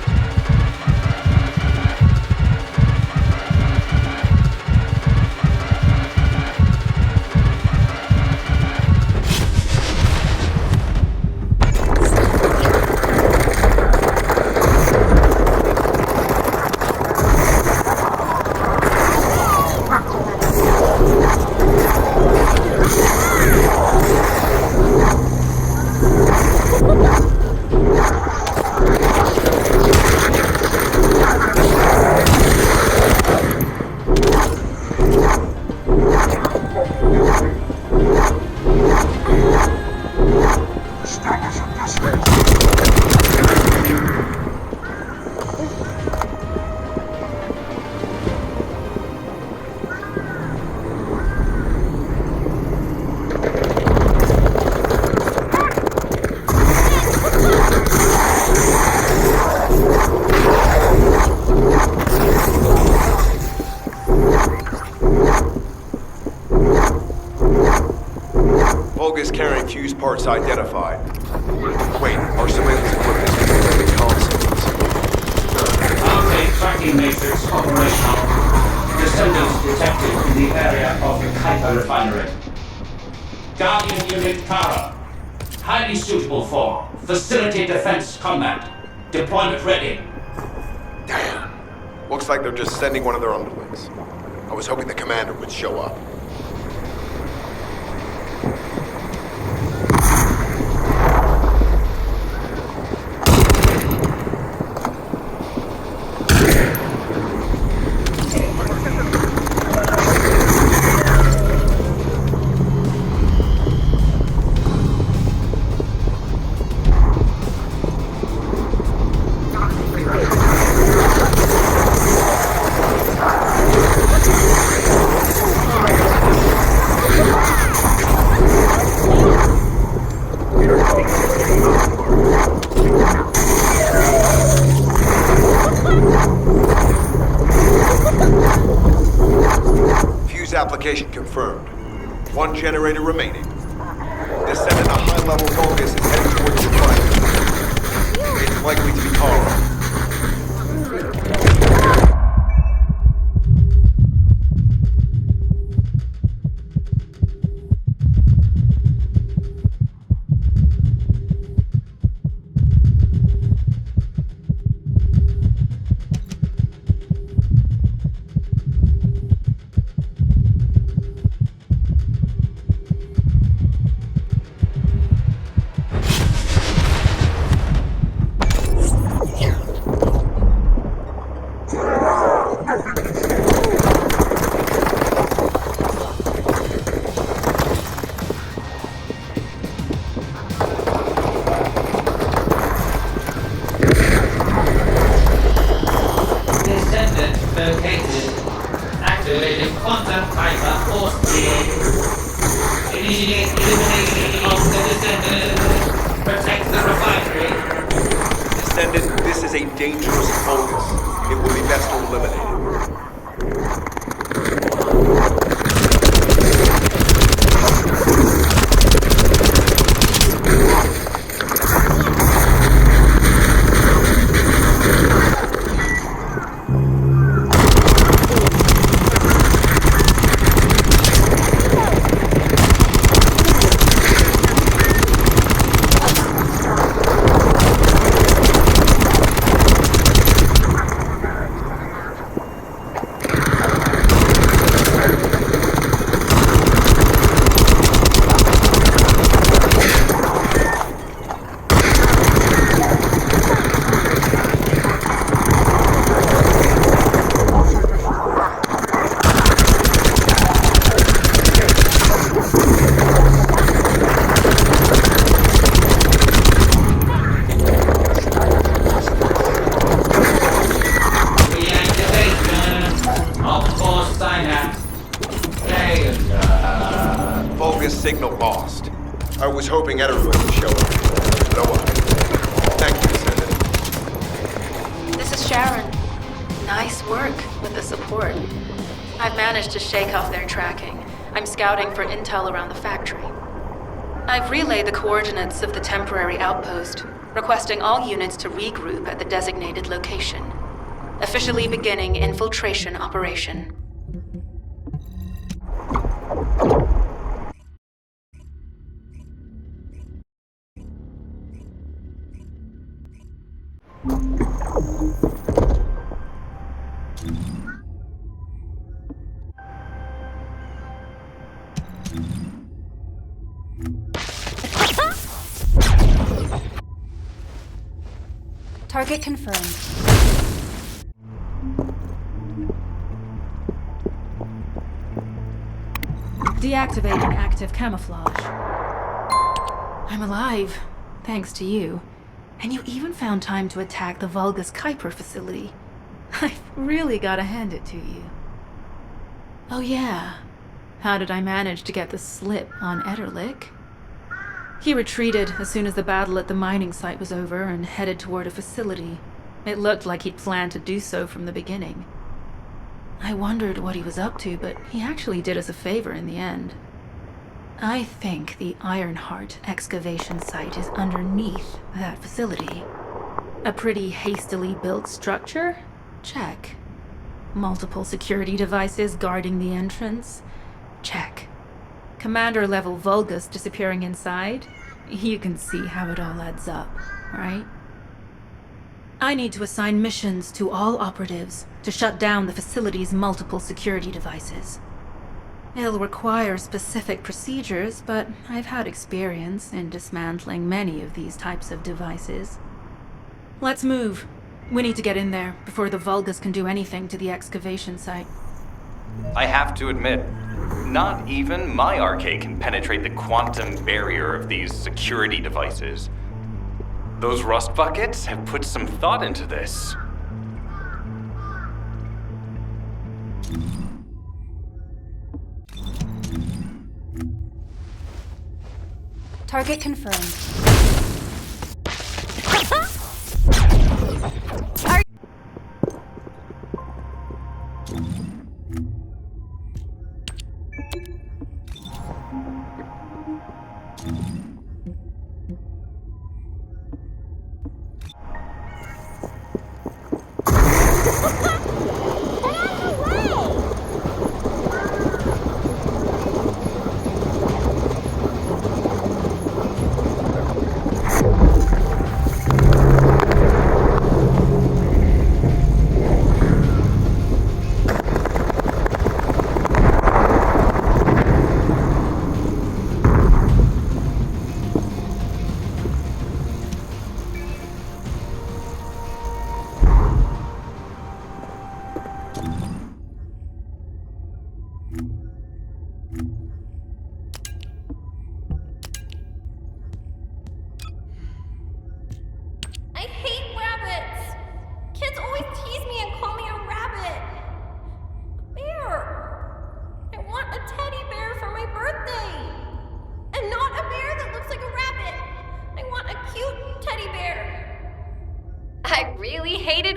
Carrying fuse parts identified. Wait, our surveillance equipment is detecting concepts. RK tracking matrix operational. Descendants detected in the area of the Kuiper refinery. Guardian unit Tara. Highly suitable for facility defense combat. Deployment ready. Damn. Looks like they're just sending one of their underlings. I was hoping the commander would show up. Application confirmed. One generator remaining. Descendant, a high-level Vulgus is heading towards the refinery. It's likely to be Tara. was hoping Ederwood would show up. No one. Thank you, Descendant. This is Sharen. Nice work with the support. I've managed to shake off their tracking. I'm scouting for intel around the factory. I've relayed the coordinates of the temporary outpost, requesting all units to regroup at the designated location. Officially beginning infiltration operation. Target confirmed. Deactivating active camouflage. I'm alive, thanks to you. And you even found time to attack the Vulgus Kuiper facility. I've really gotta hand it to you. Oh yeah, how did I manage to get the slip on Ederlich? He retreated as soon as the battle at the mining site was over and headed toward a facility. It looked like he'd planned to do so from the beginning. I wondered what he was up to, but he actually did us a favor in the end. I think the Ironheart excavation site is underneath that facility. A pretty hastily built structure? Check. Multiple security devices guarding the entrance? Check. Commander-level Vulgus disappearing inside? You can see how it all adds up, right? I need to assign missions to all operatives to shut down the facility's multiple security devices. It'll require specific procedures, but I've had experience in dismantling many of these types of devices. Let's move. We need to get in there before the Vulgus can do anything to the excavation site. I have to admit, not even my RK can penetrate the quantum barrier of these security devices. Those rust buckets have put some thought into this. Target confirmed.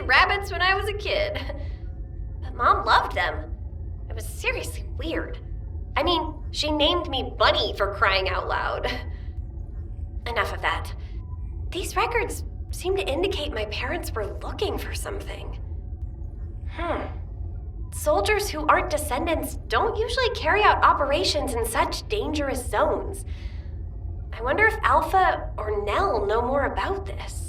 Rabbits when I was a kid. But Mom loved them. It was seriously weird. I mean, she named me Bunny for crying out loud. Enough of that. These records seem to indicate my parents were looking for something. Soldiers who aren't descendants don't usually carry out operations in such dangerous zones. I wonder if Alpha or Nell know more about this.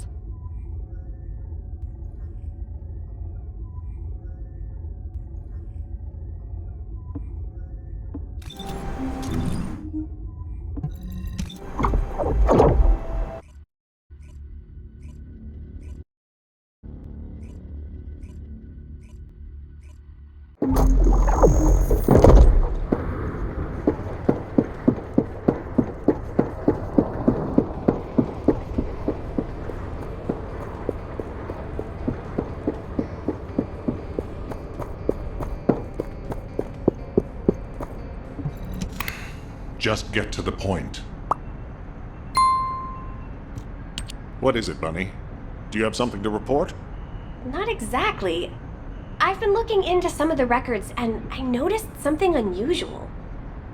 Just get to the point. What is it, Bunny? Do you have something to report? Not exactly. I've been looking into some of the records, and I noticed something unusual.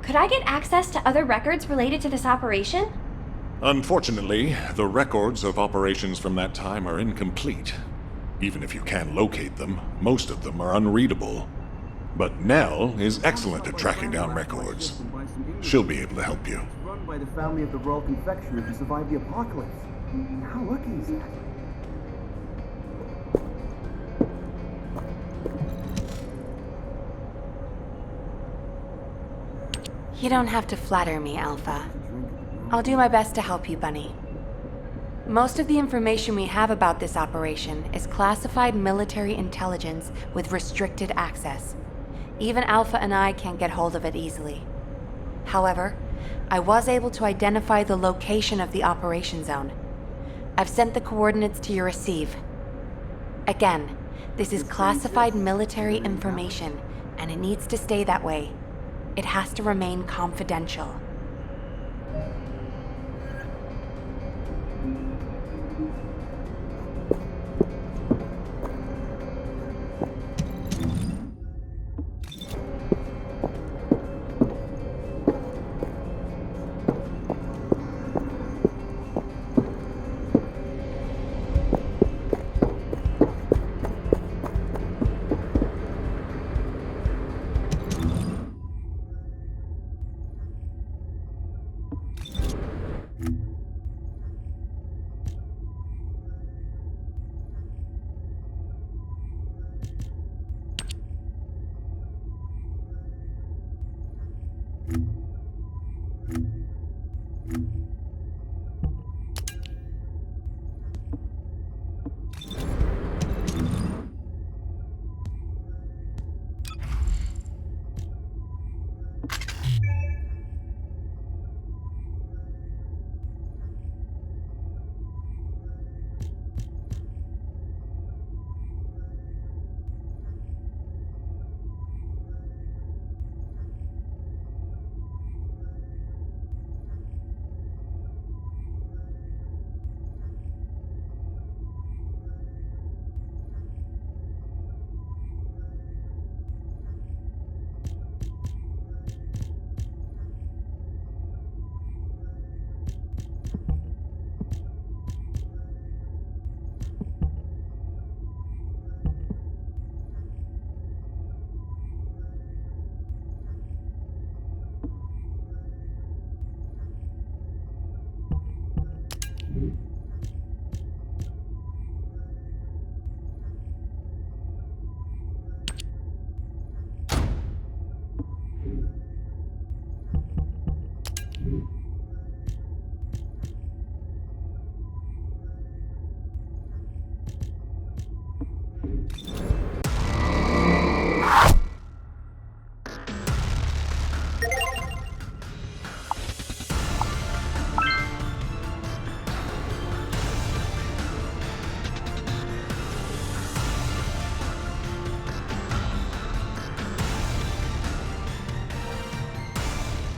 Could I get access to other records related to this operation? Unfortunately, the records of operations from that time are incomplete. Even if you can locate them, most of them are unreadable. But Nell is excellent at tracking down records. She'll be able to help you. Run by the family of the Royal Confectioner who survived the apocalypse. How lucky is that? You don't have to flatter me, Alpha. I'll do my best to help you, Bunny. Most of the information we have about this operation is classified military intelligence with restricted access. Even Alpha and I can't get hold of it easily. However, I was able to identify the location of the operation zone. I've sent the coordinates to your receive. Again, this is classified military information, and it needs to stay that way. It has to remain confidential.